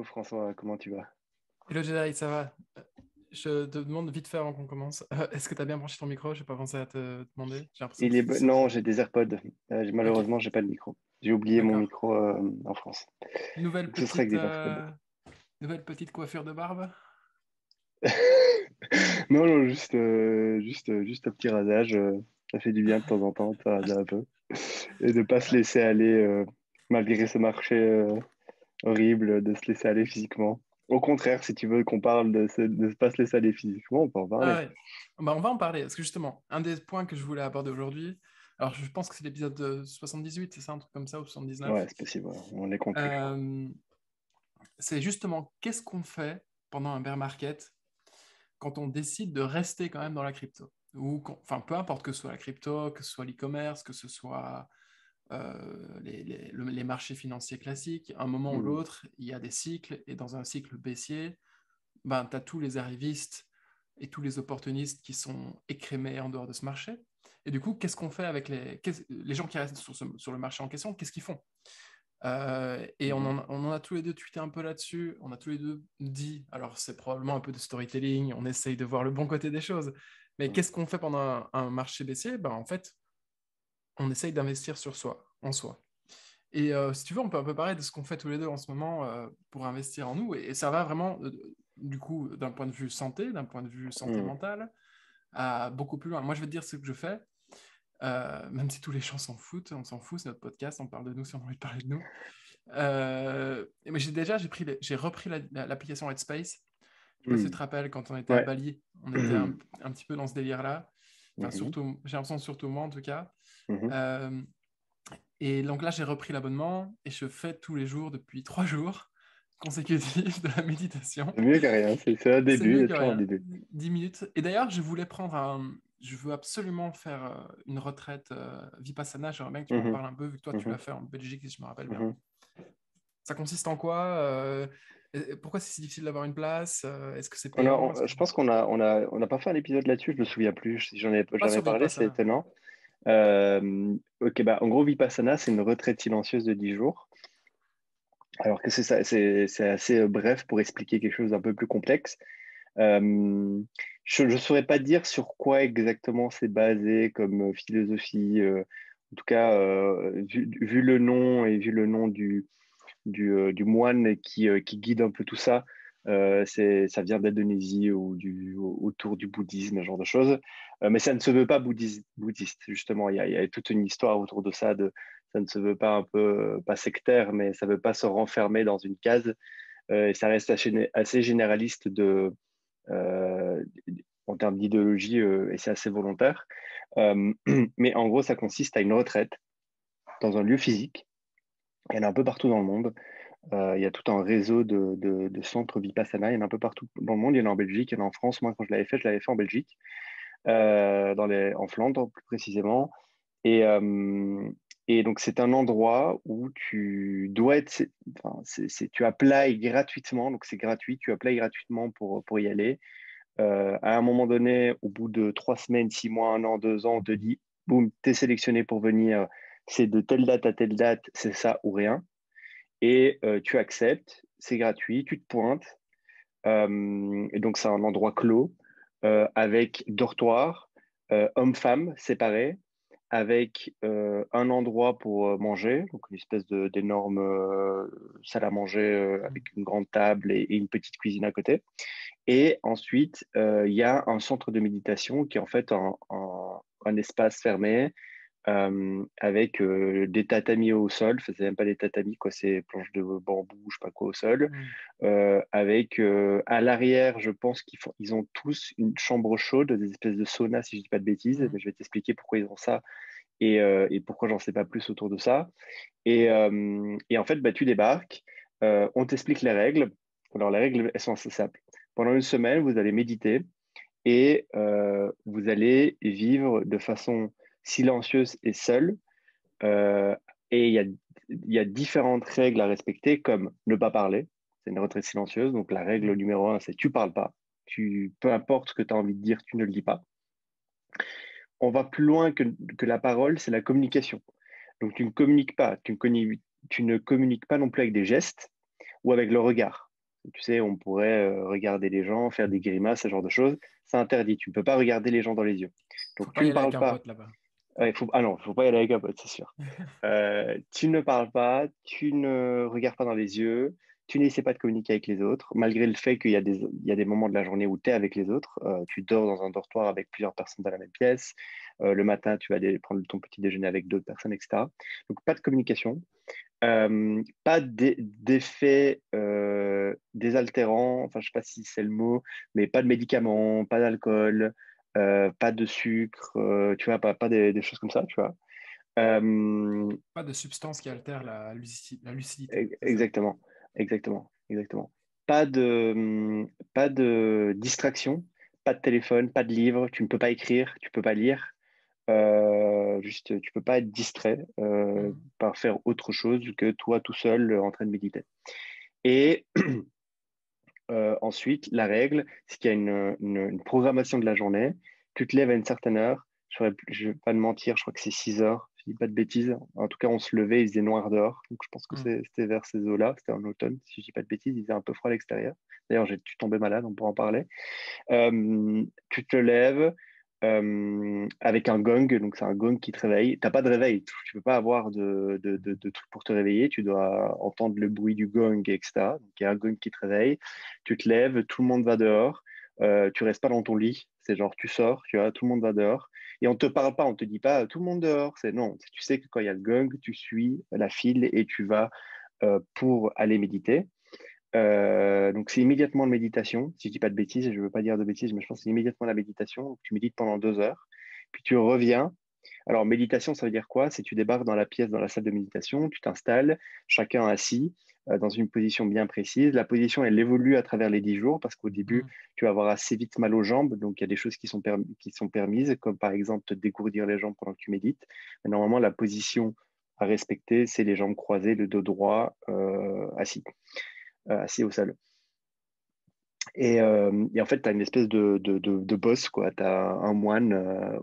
Hello François, comment tu vas? Hello Jedi, ça va? Je te demande vite fait avant qu'on commence. Est-ce que tu as bien branché ton micro? J'ai pas pensé à te demander. J'ai l'impression que Non, j'ai des AirPods. Ok, Malheureusement, j'ai pas de micro. J'ai oublié mon d'accord. micro en France. Nouvelle Donc ce sera avec petite, des AirPods. nouvelle petite coiffure de barbe? Non, non, juste un petit rasage. Ça fait du bien de temps en temps de se raser un peu. Et de pas se Ah, laisser aller, malgré ce marché horrible, de se laisser aller physiquement. Au contraire, si tu veux qu'on parle de ne pas se laisser aller physiquement, on peut en parler. ouais. Bah, on va en parler, parce que justement, un des points que je voulais aborder aujourd'hui, alors je pense que c'est l'épisode 78, c'est ça, un truc comme ça, ou 79, Ouais, c'est possible, ouais. On les compte plus. euh, c'est justement qu'est-ce qu'on fait pendant un bear market quand on décide de rester quand même dans la crypto. Enfin, peu importe que ce soit la crypto, que ce soit l'e-commerce, que ce soit les marchés financiers classiques, à un moment ou Hmm. l'autre, il y a des cycles, et dans un cycle baissier, ben, tu as tous les arrivistes et tous les opportunistes qui sont écrémés en dehors de ce marché. Et du coup, qu'est-ce qu'on fait avec les gens qui restent sur le marché en question? Qu'est-ce qu'ils font? Et Mhm. on en a tous les deux tweeté un peu là-dessus, on a tous les deux dit, alors c'est probablement un peu de storytelling, on essaye de voir le bon côté des choses, mais Hmm. qu'est-ce qu'on fait pendant un marché baissier? Ben, en fait, on essaye d'investir sur soi, en soi. Et si tu veux, on peut un peu parler de ce qu'on fait tous les deux en ce moment pour investir en nous. Et ça va vraiment, du coup, d'un point de vue santé, d'un point de vue santé Hmm. mentale, à beaucoup plus loin. Moi, je vais te dire ce que je fais, même si tous les gens s'en foutent. On s'en fout, c'est notre podcast, on parle de nous si on a envie de parler de nous. Mais j'ai repris l'application Headspace. Je sais pas si tu te Hmm. rappelles, quand on était à Ouais. Bali, on était un petit peu dans ce délire-là. Enfin, Mhm. surtout, j'ai l'impression surtout moi en tout cas. Mhm. Euh, et donc là, j'ai repris l'abonnement et je fais tous les jours depuis 3 jours consécutifs de la méditation. C'est mieux que rien, c'est un C'est début, il y mieux a que toujours un rien. début. 10 minutes. Et d'ailleurs, je voulais prendre un. Je veux absolument faire une retraite Vipassana. J'aimerais bien que tu m'en Mhm, parles un peu, vu que toi, tu l'as mhm, fait en Belgique, si je me rappelle bien. mhm. Ça consiste en quoi? Et pourquoi c'est si difficile d'avoir une place? Est-ce que c'est payant? Je pense qu'on n'a pas fait un épisode là-dessus, je me souviens plus. Si Pas j'en ai sur parlé, c'est Vipassana. étonnant. Ok, bah, en gros, Vipassana, c'est une retraite silencieuse de 10 jours. Alors que c'est ça, c'est assez bref pour expliquer quelque chose d'un peu plus complexe. Euh, je ne saurais pas dire sur quoi exactement c'est basé comme philosophie. En tout cas, vu le nom et vu le nom du moine qui guide un peu tout ça. Ça vient d'Indonésie ou autour du bouddhisme, ce genre de choses. Mais ça ne se veut pas bouddhiste justement. Il y a toute une histoire autour de ça. Ça ne se veut pas un peu, pas sectaire, mais ça ne veut pas se renfermer dans une case. Et ça reste assez généraliste euh, en termes d'idéologie et c'est assez volontaire. Euh, mais en gros, ça consiste à une retraite dans un lieu physique. Il y en a un peu partout dans le monde. Il y a tout un réseau de centres Vipassana. Il y en a un peu partout dans le monde. Il y en a en Belgique, il y en a en France. Moi, quand je l'avais fait en Belgique, en Flandre plus précisément. Et, euh, et donc, c'est un endroit où tu dois être. Enfin, tu applies gratuitement. Donc, c'est gratuit. Tu applies gratuitement pour y aller. À un moment donné, au bout de 3 semaines, 6 mois, un an, 2 ans, on te dit, boum, t'es sélectionné pour venir. C'est de telle date à telle date. C'est ça ou rien et tu acceptes, c'est gratuit, tu te pointes. Et donc, c'est un endroit clos avec dortoir, hommes-femmes séparés, avec un endroit pour manger, donc une espèce d'énorme salle à manger avec une grande table et une petite cuisine à côté. Et ensuite, il y a un centre de méditation qui est en fait un espace fermé avec des tatamis au sol. Enfin, c'est même pas des tatamis, quoi, c'est planches de bambou, je sais pas quoi au sol. Hmm. Avec à l'arrière, je pense ils ont tous une chambre chaude, des espèces de sauna, si je dis pas de bêtises. Hmm. Mais je vais t'expliquer pourquoi ils ont ça et pourquoi j'en sais pas plus autour de ça. Et en fait, bah, tu débarques, on t'explique les règles. Alors, les règles, elles sont assez simples. Pendant une semaine, vous allez méditer et vous allez vivre de façon silencieuse et seule. Euh, et il y a différentes règles à respecter, comme ne pas parler. C'est une retraite silencieuse. Donc, la règle Hmm. numéro un, c'est tu parles pas. Peu importe ce que tu as envie de dire, tu ne le dis pas. On va plus loin que la parole, c'est la communication. Donc, tu ne communiques pas. Tu ne communiques pas non plus avec des gestes ou avec le regard. Tu sais, on pourrait regarder les gens, faire des grimaces, ce genre de choses. C'est interdit. Tu ne peux pas regarder les gens dans les yeux. Faut Donc, pas tu y ne aller avec parles un pas. pote là-bas. Ah non, il faut pas y aller avec un pote, c'est sûr. Tu ne parles pas, tu ne regardes pas dans les yeux, tu n'essaies pas de communiquer avec les autres, malgré le fait qu'il y a des moments de la journée où tu es avec les autres. Tu dors dans un dortoir avec plusieurs personnes dans la même pièce. Le matin, tu vas aller prendre ton petit déjeuner avec d'autres personnes, etc. Donc, pas de communication. Pas d'effets désaltérants, enfin je sais pas si c'est le mot, mais pas de médicaments, pas d'alcool, pas de sucre, tu vois, pas des choses comme ça, tu vois. Euh, Pas de substance qui altère la lucidité, c'est ça? exactement, exactement. Pas de distraction, pas de téléphone, pas de livre, tu ne peux pas écrire, tu peux pas lire. Juste, tu peux pas être distrait Mhm. par faire autre chose que toi tout seul en train de méditer. Et ensuite, la règle, c'est qu'il y a une programmation de la journée. Tu te lèves à une certaine heure. Je vais pas te mentir, je crois que c'est 6 heures. Je dis pas de bêtises. En tout cas, on se levait, il faisait noir dehors. Donc, je pense que Mhm. c'était vers ces eaux-là. C'était en automne, si je dis pas de bêtises. Il faisait un peu froid à l'extérieur. D'ailleurs, j'ai suis tombé malade, on pourra en parler. Tu te lèves avec un gong, donc c'est un gong qui te réveille. T'as pas de réveil, tu peux pas avoir de truc pour te réveiller, tu dois entendre le bruit du gong, etc. Donc il y a un gong qui te réveille, tu te lèves, tout le monde va dehors, tu restes pas dans ton lit, c'est genre tu sors, tu vois, tout le monde va dehors. Et on te parle pas, on te dit pas tout le monde dehors, c'est non, tu sais que quand il y a le gong, tu suis la file et tu vas pour aller méditer. Donc, c'est immédiatement de méditation. Si je dis pas de bêtises, je veux pas dire de bêtises, mais je pense que c'est immédiatement la méditation. Donc, tu médites pendant 2 heures, puis tu reviens. Alors, méditation, ça veut dire quoi? C'est tu débarques dans la pièce, dans la salle de méditation, tu t'installes, chacun assis, dans une position bien précise. La position, elle évolue à travers les 10 jours parce qu'au début, Mhm. tu vas avoir assez vite mal aux jambes. Donc, il y a des choses qui sont permises, comme par exemple te dégourdir les jambes pendant que tu médites. Mais normalement, la position à respecter, c'est les jambes croisées, le dos droit, assis au sol. Et en fait, tu as une espèce de boss, quoi. Tu as un moine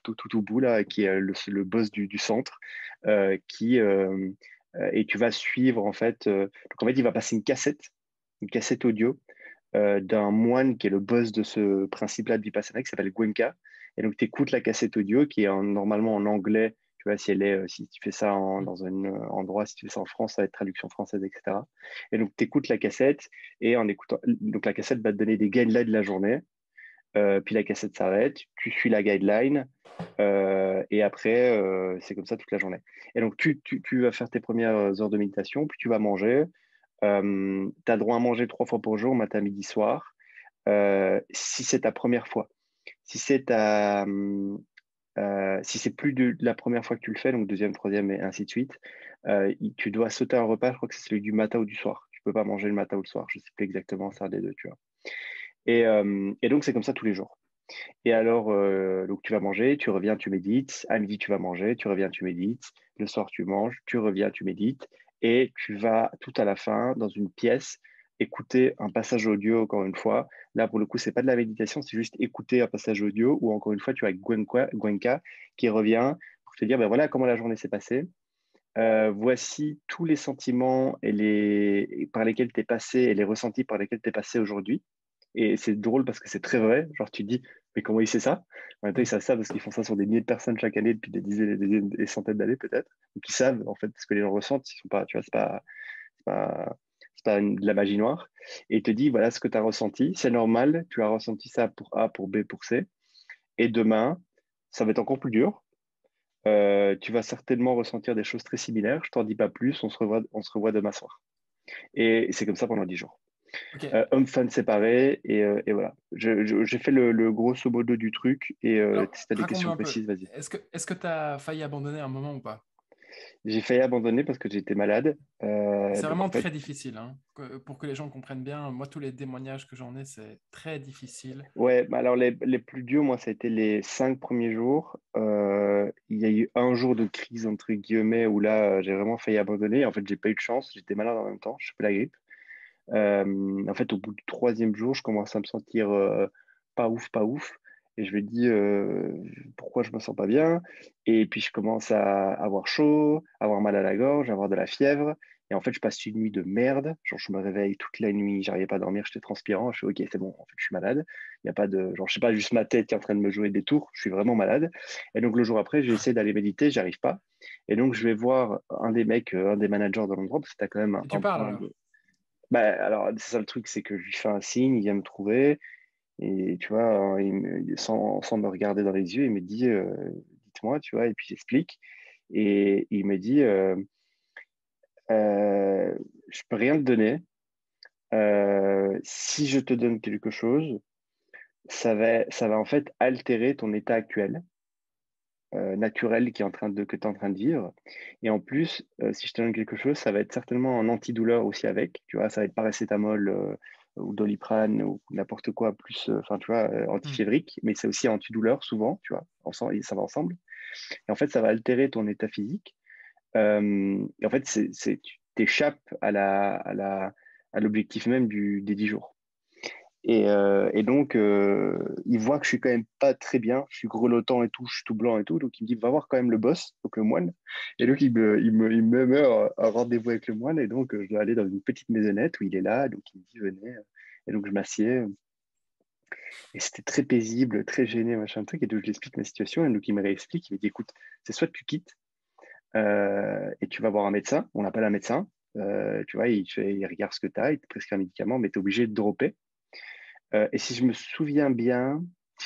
tout au bout, là, qui est le boss du centre, et tu vas suivre, en fait. Donc, en fait, il va passer une cassette audio d'un moine qui est le boss de ce principe-là de Vipassana, qui s'appelle Gwenka. Et donc, tu écoutes la cassette audio qui est normalement en anglais. Tu vois, si tu fais ça dans un endroit, si tu fais ça en France, ça va être traduction française, etc. Et donc, tu écoutes la cassette et en écoutant, donc la cassette va te donner des guidelines de la journée. Puis la cassette s'arrête, tu suis la guideline et après, c'est comme ça toute la journée. Et donc, tu vas faire tes premières heures de méditation, puis tu vas manger. Tu as droit à manger 3 fois par jour, matin, midi, soir, si c'est ta première fois. Si c'est ta, si c'est plus de la première fois que tu le fais, donc deuxième, troisième et ainsi de suite, tu dois sauter un repas, je crois que c'est celui du matin ou du soir. Tu peux pas manger le matin ou le soir, je sais plus exactement, c'est un des deux, tu vois. Et donc c'est comme ça tous les jours. Et alors, donc tu vas manger, tu reviens, tu médites. À midi, tu vas manger, tu reviens, tu médites. Le soir, tu manges, tu reviens, tu médites. Et tu vas tout à la fin, dans une pièce, écouter un passage audio, encore une fois. Là, pour le coup, c'est pas de la méditation, c'est juste écouter un passage audio où, encore une fois, tu as Gwenka qui revient pour te dire, ben voilà comment la journée s'est passée. Voici tous les sentiments par lesquels tu es passé et les ressentis par lesquels tu es passé aujourd'hui. Et c'est drôle parce que c'est très vrai. Genre, tu te dis, mais comment il sait ça? En même temps, ils Mhm. savent ça parce qu'ils font ça sur des milliers de personnes chaque année depuis des centaines d'années peut-être. Donc, ils savent, en fait, ce que les gens ressentent. Ils sont pas, tu vois, c'est pas, c'est pas de la magie noire. Et il te dit, voilà ce que tu as ressenti. C'est normal. Tu as ressenti ça pour A, pour B, pour C. Et demain, ça va être encore plus dur. Tu vas certainement ressentir des choses très similaires. Je t'en dis pas plus. On se revoit demain soir. Et c'est comme ça pendant 10 jours. Ok. Hommes-femmes séparés, et voilà. J'ai fait le grosso modo du truc, et Alors, si tu as des raconte-moi questions un peu. précises, vas-y. Est-ce que tu as failli abandonner un moment ou pas? J'ai failli abandonner parce que j'étais malade. C'est Donc vraiment en fait, très difficile, hein. Pour que les gens comprennent bien, moi, tous les témoignages que j'en ai, c'est très difficile. ouais, bah alors les plus durs, moi, ça a été les 5 premiers jours. Il y a eu un jour de crise, entre guillemets, où là, j'ai vraiment failli abandonner. En fait, j'ai pas eu de chance, j'étais malade en même temps, je chopé la grippe. En fait, au bout du troisième jour, je commence à me sentir pas ouf, pas ouf. et je lui dis pourquoi je me sens pas bien. Et puis, je commence à avoir chaud, avoir mal à la gorge, avoir de la fièvre. Et en fait, je passe une nuit de merde. Genre, je me réveille toute la nuit, j'arrivais pas à dormir, j'étais transpirant. Je suis OK, c'est bon, en fait, je suis malade. Il y a pas de, genre, je sais pas, juste ma tête qui est en train de me jouer des tours. Je suis vraiment malade. Et donc, le jour après, j'ai essayé d'aller méditer, j'arrive pas. Et donc, je vais voir un des mecs, un des managers de l'endroit, parce que tu as quand même Et tu parles alors? bah, alors, c'est ça le truc, c'est que je lui fais un signe, il vient me trouver, et tu vois, sans me regarder dans les yeux, il me dit, dites-moi, tu vois, et puis j'explique. Et il me dit, je peux rien te donner. Si je te donne quelque chose, ça va en fait altérer ton état actuel, naturel qui est que tu es en train de vivre. Et en plus, si je te donne quelque chose, ça va être certainement un antidouleur aussi avec. Tu vois, ça va être paracétamol ou Doliprane ou n'importe quoi, plus, enfin, tu vois, Hmm. antifiévrique, mais c'est aussi antidouleur souvent, tu vois, ensemble, ça va ensemble. Et en fait, ça va altérer ton état physique. Et en fait, tu t'échappes à l'objectif même des 10 jours. Et donc, il voit que je suis quand même pas très bien, je suis grelottant et tout, je suis tout blanc et tout, donc il me dit, va voir quand même le boss, donc le moine. Et donc, il me met un rendez-vous avec le moine, et donc, je dois aller dans une petite maisonnette où il est là, donc il me dit, venez. Et donc, je m'assieds, et c'était très paisible, très gêné, machin truc, et donc, je lui explique ma situation, et donc, il me réexplique, il me dit, écoute, c'est soit tu quittes, et tu vas voir un médecin, on appelle un médecin, tu vois, il regarde ce que tu as, il te prescrit un médicament, mais tu es obligé de dropper. Et si je me souviens bien,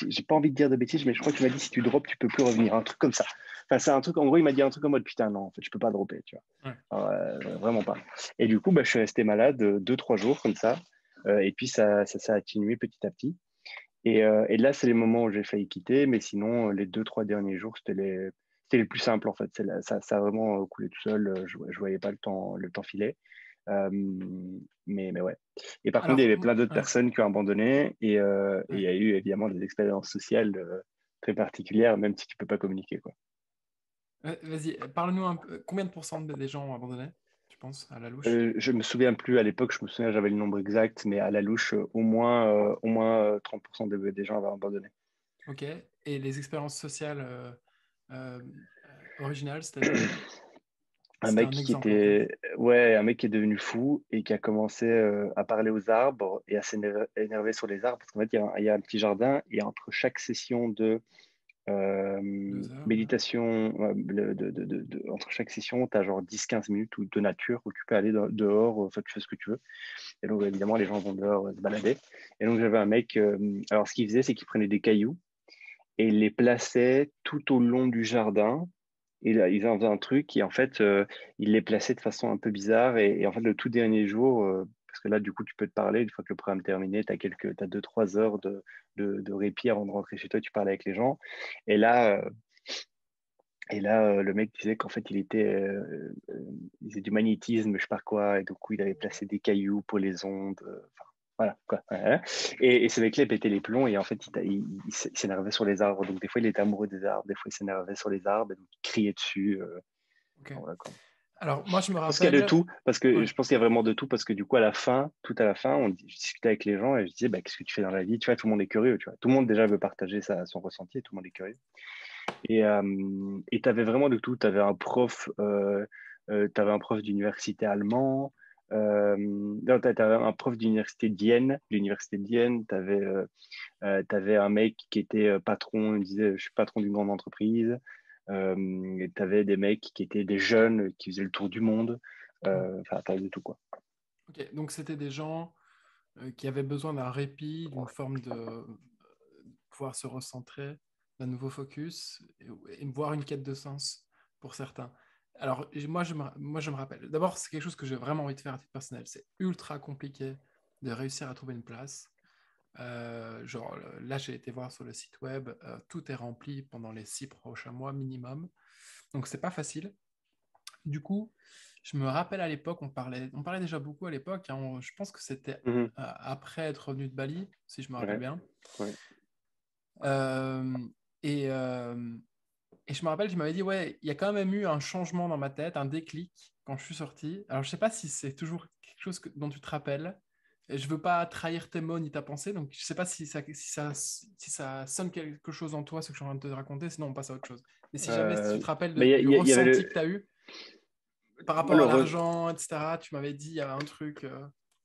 j'ai pas envie de dire de bêtises, mais je crois que tu m'as dit si tu drops, tu peux plus revenir, un truc comme ça. Enfin, c'est un truc, en gros, il m'a dit un truc en mode putain, non, en fait, je peux pas dropper, tu vois. Ouais. Alors, vraiment pas. Et du coup, bah, je suis resté malade 2, 3 jours comme ça. Et puis, ça s'est atténué petit à petit. Et là, c'est les moments où j'ai failli quitter, mais sinon, les 2, 3 derniers jours, c'était les plus simples, en fait. Ça a vraiment coulé tout seul. Je voyais pas le temps filer. Euh, mais ouais. Et par contre, il y Alors, avait plein d'autres ouais, personnes qui ont abandonné et il ouais. y a eu évidemment des expériences sociales très particulières, même si tu peux pas communiquer, quoi. Vas-y, parle-nous un peu. Combien de pourcents des gens ont abandonné, tu penses, à la louche? Je me souviens plus à l'époque, je me souviens, j'avais le nombre exact, mais à la louche, au moins 30% des gens avaient abandonné. Ok. Et les expériences sociales euh, originales, c'est-à-dire? Un C'était mec un qui exemple un peu. était, ouais, un mec qui est devenu fou et qui a commencé à parler aux arbres et à s'énerver sur les arbres parce qu'en fait, il y a un petit jardin et entre chaque session de 2 heures, ouais. méditation, entre chaque session, tu as genre 10, 15 minutes de nature où tu peux aller dehors, enfin, tu fais ce que tu veux. Et donc, évidemment, les gens vont dehors se balader. Et donc, j'avais un mec, alors ce qu'il faisait, c'est qu'il prenait des cailloux et il les plaçait tout au long du jardin. Il en faisait un truc et en fait, il les plaçait de façon un peu bizarre. Et en fait, le tout dernier jour, parce que là, du coup, tu peux te parler, une fois que le programme est terminé, t'as 2, 3 heures de répit avant de rentrer chez toi, tu parles avec les gens. Et là, le mec disait qu'en fait, il faisait du magnétisme, je sais pas quoi, et du coup, il avait placé des cailloux pour les ondes. Enfin, voilà, quoi. Ouais. Et ce mec-là, il pétait les plombs, et en fait, il s'énervait sur les arbres. Donc, des fois, il était amoureux des arbres, des fois, il s'énervait sur les arbres, et donc, il criait dessus. Ok. Enfin, voilà, quoi. Alors, moi, je me Je pense qu'il y a de rappelle. tout, parce que Ouais. je pense qu'il y a vraiment de tout, parce que du coup, à la fin, tout à la fin, je discutais avec les gens et je disais, bah, qu'est-ce que tu fais dans la vie? Tu vois, tout le monde est curieux, tu vois. Tout le monde déjà veut partager son ressenti, tout le monde est curieux. Et tu avais vraiment de tout. Tu avais un prof d'université allemand. Non, tu avais un prof d'université de Vienne. Tu avais un mec qui était patron, il disait, je suis patron d'une grande entreprise. Tu avais des mecs qui étaient des jeunes qui faisaient le tour du monde. Hmm. Enfin, t'avais de tout, quoi. Ok. Donc, c'était des gens qui avaient besoin d'un répit, d'une forme de pouvoir se recentrer, d'un nouveau focus, et voir une quête de sens pour certains. Alors, moi, je me rappelle. D'abord, c'est quelque chose que j'ai vraiment envie de faire à titre personnel. C'est ultra compliqué de réussir à trouver une place. Genre, là, j'ai été voir sur le site web, tout est rempli pendant les 6 prochains mois minimum. Donc, c'est pas facile. Du coup, je me rappelle à l'époque, on parlait déjà beaucoup à l'époque, hein, je pense que c'était Mhm. après être revenu de Bali, si je me rappelle Ouais, bien. ouais. Euh, et, euh, et je me rappelle, tu m'avais dit, ouais, il y a quand même eu un changement dans ma tête, un déclic quand je suis sorti. Alors, je sais pas si c'est toujours quelque chose dont tu te rappelles, Et je veux pas trahir tes mots ni ta pensée, donc je sais pas si ça sonne quelque chose en toi, ce que je suis en train de te raconter, sinon on passe à autre chose. Mais si jamais si tu Euh, te rappelles mais du il y avait ressenti que tu as eu par moi, rapport à l'argent, etc., tu m'avais dit il y avait un truc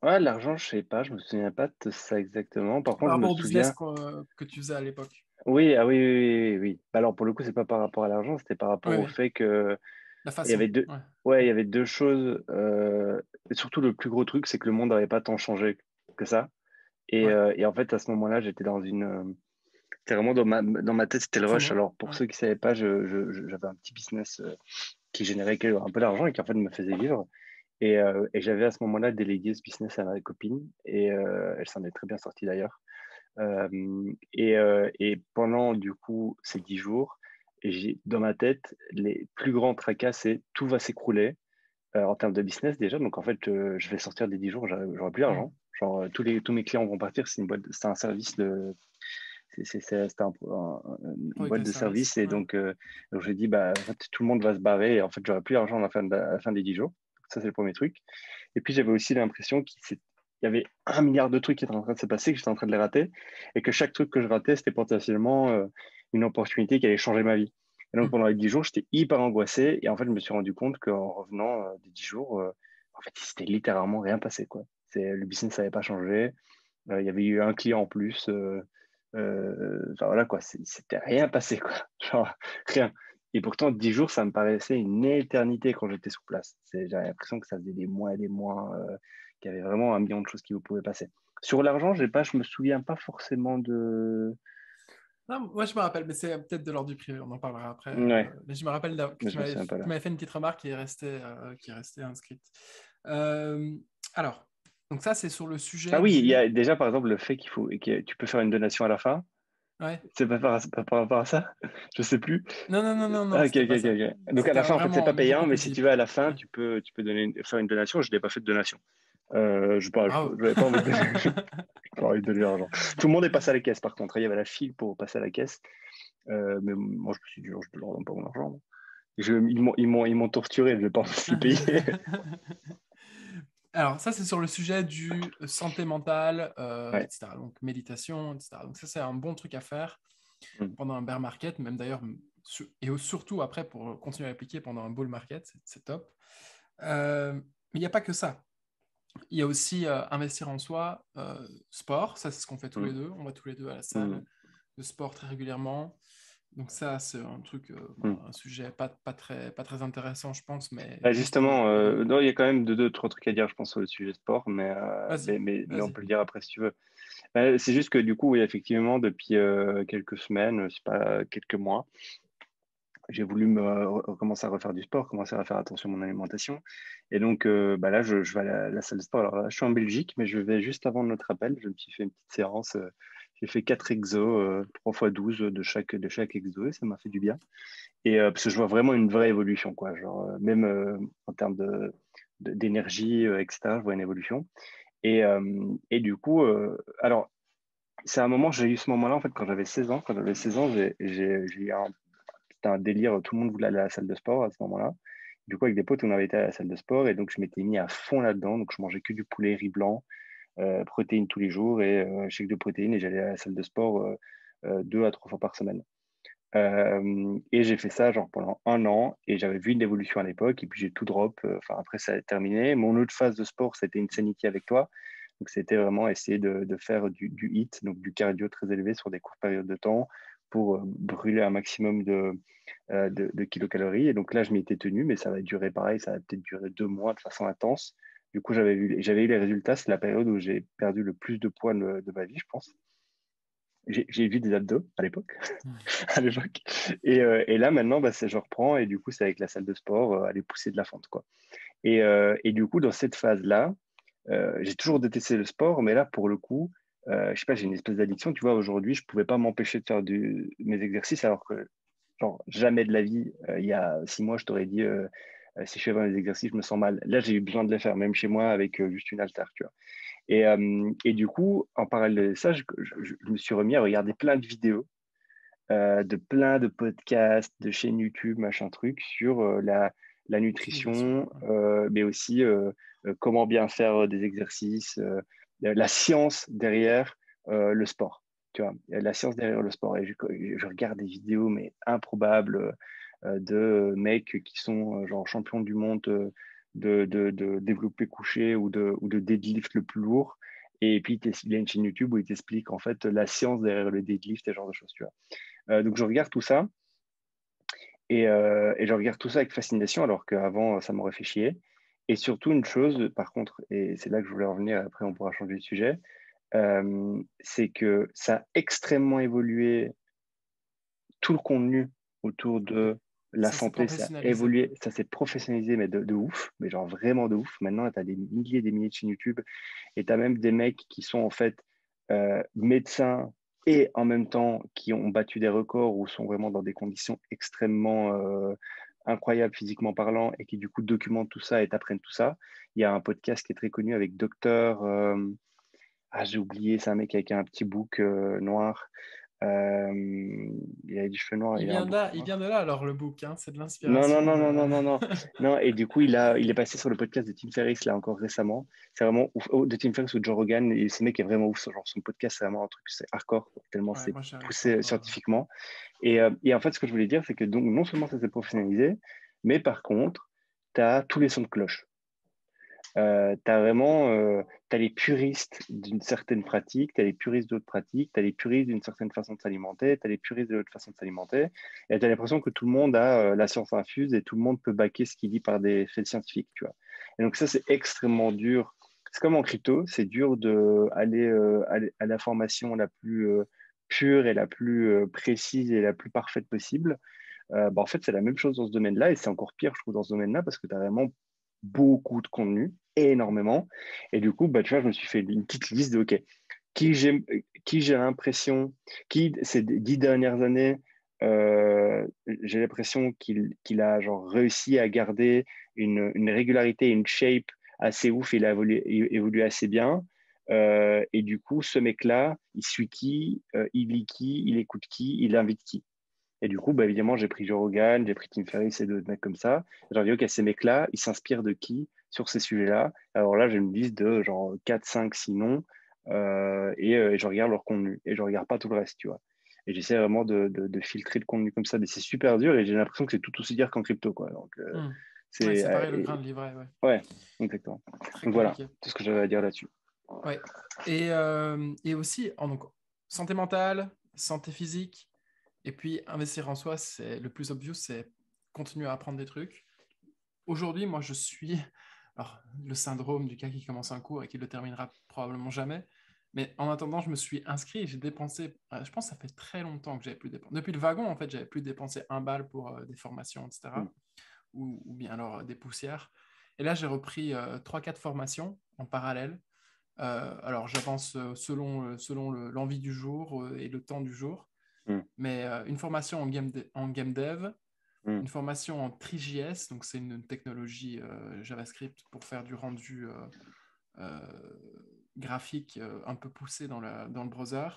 ouais, l'argent, je sais pas, je me souviens pas de ça exactement. Par contre, par je me rapport au business souviens. que tu faisais à l'époque. Oui, ah oui, oui, oui, oui, oui. Bah alors pour le coup, c'est pas par rapport à l'argent, c'était par rapport Oui, au oui, fait que la il y façon. avait deux, Ouais. ouais, il y avait deux choses. Et surtout, le plus gros truc, c'est que le monde n'avait pas tant changé que ça. Ouais. Et en fait, à ce moment-là, j'étais dans une. C'était vraiment dans ma tête, c'était le rush. Promo. Alors pour Ouais. ceux qui savaient pas, j'avais un petit business qui générait un peu d'argent et qui en fait me faisait vivre. Et j'avais à ce moment-là délégué ce business à ma copine et elle s'en est très bien sortie d'ailleurs. Et pendant du coup ces 10 jours, dans ma tête, les plus grands tracas, c'est tout va s'écrouler en termes de business déjà. Donc en fait, je vais sortir des 10 jours, j'aurai plus Hmm. d'argent. Genre tous mes clients vont partir. C'est un service de, une Product boîte as de service. service. Et Ouais. donc j'ai dit, bah, en fait, tout le monde va se barrer. Et en fait, j'aurai plus d'argent à la fin des 10 jours. Ça, c'est le premier truc. Et puis, j'avais aussi l'impression qu'il y avait 1 milliard de trucs qui étaient en train de se passer, que j'étais en train de les rater. Et que chaque truc que je ratais, c'était potentiellement une opportunité qui allait changer ma vie. Et donc, Hmm. pendant les 10 jours, j'étais hyper angoissé. Et en fait, je me suis rendu compte qu'en revenant des 10 jours, en fait, il s'était littéralement rien passé, quoi. Le business n'avait pas changé. Il y avait eu un client en plus. Enfin, voilà, quoi. C'était rien passé, quoi. Genre, rien. Et pourtant, 10 jours, ça me paraissait une éternité quand j'étais sur place. J'avais l'impression que ça faisait des mois et des mois, qu'il y avait vraiment 1 million de choses qui vous pouvaient passer. Sur l'argent, je me souviens pas forcément de. Non, moi, je me rappelle, mais c'est peut-être de l'ordre du privé, on en parlera après. Ouais, Mais je me rappelle que mais je me souviens pas tu là. m'avais fait une petite remarque qui est restée inscrite. Euh, alors, donc ça, c'est sur le Ah sujet oui, il y du... a déjà par exemple le fait que tu peux faire une donation à la fin. Ouais. C'est pas par rapport à ça? Je sais plus. Non, non, non, non, non, Ah, ok, c'était ok, pas ok, ça. ok. Donc à C'était la fin, en fait, c'est vraiment pas payant, beaucoup mais plus si tu deep. veux à la fin, Ouais. tu peux faire une donation. Je n'ai pas fait de donation. Bravo. J'avais pas envie de donner, j'ai pas envie de donner l'argent. Tout le monde est passé à la caisse, par contre. Il y avait la file pour passer à la caisse. Mais moi, je me suis dit, je ne leur donne pas mon argent. Ils m'ont torturé, je vais pas se le payer. Alors, ça, c'est sur le sujet du santé mentale, Ouais. etc. Donc, méditation, etc. Donc, ça, c'est un bon truc à faire Mm. pendant un bear market, même d'ailleurs, surtout après pour continuer à appliquer pendant un bull market, c'est top. Mais il n'y a pas que ça. Il y a aussi investir en soi, sport, ça c'est ce qu'on fait tous les Mm. deux. On va tous les deux à la salle Mm. de sport très régulièrement. Donc ça, c'est un truc, Mm. un sujet pas très intéressant, je pense, mais juste Justement, pour rigoler. non, il y a quand même deux, trois trucs à dire, je pense, sur le sujet sport, Vas-y, mais on vas-y. peut le dire après si tu veux. C'est juste que du coup, oui, effectivement, depuis quelques semaines, c'est pas quelques mois, j'ai voulu recommencer à refaire du sport, commencer à faire attention à mon alimentation. Et donc, bah là, je vais à la salle de sport. Alors là, je suis en Belgique, mais je vais juste avant notre appel. Je me suis fait une petite séance. J'ai fait 4 exos, 3 fois 12 de chaque exo, et ça m'a fait du bien. Et parce que je vois vraiment une vraie évolution, quoi. Genre, même en termes d'énergie, etc., je vois une évolution. Et du coup, alors, c'est un moment, j'ai eu ce moment-là, en fait, quand j'avais 16 ans. Quand j'avais 16 ans, j'ai eu c'était un délire, tout le monde voulait aller à la salle de sport à ce moment-là. Du coup, avec des potes, on avait été à la salle de sport et donc je m'étais mis à fond là-dedans. Donc, je mangeais que du poulet, riz blanc, protéines tous les jours et shake de protéines et j'allais à la salle de sport 2 à 3 fois par semaine. Et j'ai fait ça genre pendant 1 an et j'avais vu une évolution à l'époque et puis j'ai tout drop. Enfin, après, ça a terminé. Mon autre phase de sport, c'était une Insanity avec toi. Donc, c'était vraiment essayer de faire du HIIT, donc du cardio très élevé sur des courtes périodes de temps pour brûler un maximum de kilocalories. Et donc là, je m'y étais tenu, mais ça va durer pareil, ça va peut-être durer 2 mois de façon intense. Du coup, j'avais eu les résultats. C'est la période où j'ai perdu le plus de poids de ma vie, je pense. J'ai vu des abdos à l'époque. À l'époque. Et là, maintenant, bah, je reprends et du coup, c'est avec la salle de sport, aller pousser de la fente, quoi. Et du coup, dans cette phase-là, j'ai toujours détesté le sport, mais là, pour le coup, je sais pas, j'ai une espèce d'addiction. Tu vois, aujourd'hui, je pouvais pas m'empêcher de faire mes exercices, alors que, genre, jamais de la vie, il y a 6 mois, je t'aurais dit, si je fais pas mes exercices, je me sens mal. Là, j'ai eu besoin de les faire, même chez moi, avec juste une haltère, tu vois. Et du coup, en parallèle de ça, je me suis remis à regarder plein de vidéos, de plein de podcasts, de chaînes YouTube, machin truc, sur la Optimisation. nutrition, Ouais. mais aussi comment bien faire des exercices, la science derrière le sport. Tu vois, la science derrière le sport. Et je regarde des vidéos, mais improbables, de mecs qui sont genre champions du monde de développé couché ou de deadlift le plus lourd. Et puis, il y a une chaîne YouTube où il t'explique en fait la science derrière le deadlift et ce genre de choses, tu vois. Donc, je regarde tout ça et je regarde tout ça avec fascination alors qu'avant, ça m'aurait fait chier. Et surtout, une chose, par contre, et c'est là que je voulais revenir, après on pourra changer de sujet, c'est que ça a extrêmement évolué tout le contenu autour de la Ça s'est santé, ça a professionnalisé. évolué, ça s'est professionnalisé, mais de ouf, mais genre vraiment de ouf. Maintenant, tu as des milliers de chaînes YouTube et tu as même des mecs qui sont en fait médecins et en même temps qui ont battu des records ou sont vraiment dans des conditions extrêmement incroyables physiquement parlant et qui du coup documentent tout ça et t'apprennent tout ça. Il y a un podcast qui est très connu avec Docteur, j'ai oublié, c'est un mec avec un petit bouc noir. Il a des cheveux noirs, il a un bouc Il vient noir. de là, alors, le book, hein, c'est de Non, non, l'inspiration. non, non, non, non, non. Non, et du coup, il est passé sur le podcast de Tim Ferriss, là, encore récemment. C'est vraiment ouf. Oh, de Tim Ferriss ou de Joe Rogan. Et ce mec est vraiment ouf. Genre, son podcast, c'est vraiment un truc, c'est hardcore, tellement Ouais, c'est moi, j'y arrive pas poussé encore. scientifiquement. Et en fait, ce que je voulais dire, c'est que donc, non seulement ça s'est professionnalisé, mais par contre, tu as tous les sons de cloche. Tu as vraiment t'as les puristes d'une certaine pratique, tu as les puristes d'autres pratiques, tu as les puristes d'une certaine façon de s'alimenter, tu as les puristes de l'autre façon de s'alimenter. Et tu as l'impression que tout le monde a la science infuse et tout le monde peut baquer ce qu'il dit par des faits scientifiques. Tu vois. Et donc ça, c'est extrêmement dur. C'est comme en crypto, c'est dur d'aller à l'information la plus pure et la plus précise et la plus parfaite possible. En fait, c'est la même chose dans ce domaine-là et c'est encore pire, je trouve, dans ce domaine-là parce que tu as vraiment beaucoup de contenu, énormément. Et du coup, tu vois, je me suis fait une petite liste de, OK, qui j'ai, qui j'ai l'impression, qui ces 10 dernières années, j'ai l'impression qu'il a genre réussi à garder une régularité, une shape assez ouf, il a évolué assez bien. Et du coup, ce mec-là, il suit qui, il lit qui, il écoute qui, il invite qui. Et du coup, évidemment, j'ai pris Joe Rogan, j'ai pris Tim Ferriss et d'autres mecs comme ça. J'ai dit, OK, ces mecs-là, ils s'inspirent de qui sur ces sujets-là? Alors là, j'ai une liste de genre 4, 5, 6 noms et je regarde leur contenu et je regarde pas tout le reste, tu vois. Et j'essaie vraiment de filtrer le contenu comme ça, mais c'est super dur et j'ai l'impression que c'est tout aussi dur qu'en crypto, quoi. Donc, Hmm. Ouais, c'est. c'est pareil, le grain de livret, ouais. Ouais, exactement. Très Donc voilà, compliqué. tout ce que j'avais à dire là-dessus. Ouais. Et aussi, donc, santé mentale, santé physique, et puis investir en soi, c'est le plus obvious, c'est continuer à apprendre des trucs. Aujourd'hui, moi, je suis alors, le syndrome du gars qui commence un cours et qui le terminera probablement jamais. Mais en attendant, je me suis inscrit et j'ai dépensé, je pense que ça fait très longtemps que j'avais plus dépensé. Depuis le wagon, en fait, j'avais plus dépensé un bal pour des formations, Mm. etc. Ou bien alors des poussières. Et là, j'ai repris 3-4 formations en parallèle. Alors, j'avance selon l'envie du jour et le temps du jour. Mm. Mais une formation en game dev, Mm. une formation en TriJS, donc c'est une technologie JavaScript pour faire du rendu graphique un peu poussé dans le browser.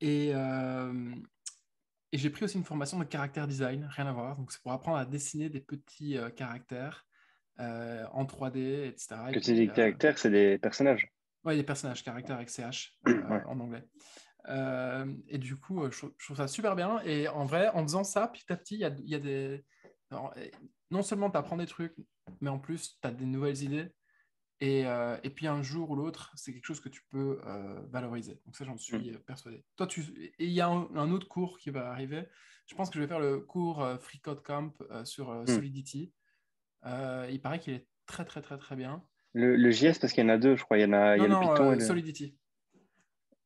Et, euh, et j'ai pris aussi une formation de caractère design, rien à voir. Donc c'est pour apprendre à dessiner des petits caractères en 3D, etc. Et Que c'est puis, des caractères, c'est des personnages. ouais, des personnages, caractères avec CH Ouais. en anglais. Et du coup, je trouve ça super bien. Et en vrai, en faisant ça, petit à petit, il y a des. Alors, non seulement tu apprends des trucs, mais en plus, tu as des nouvelles idées. Et puis un jour ou l'autre, c'est quelque chose que tu peux valoriser. Donc ça, j'en Mm. suis persuadé. Toi, et il y a un autre cours qui va arriver. Je pense que je vais faire le cours Free Code Camp sur Mm. Solidity. Il paraît qu'il est très, très, très, très bien. Le JS, parce qu'il y en a deux, je crois. Il y Non, a le non, Python et le. Solidity.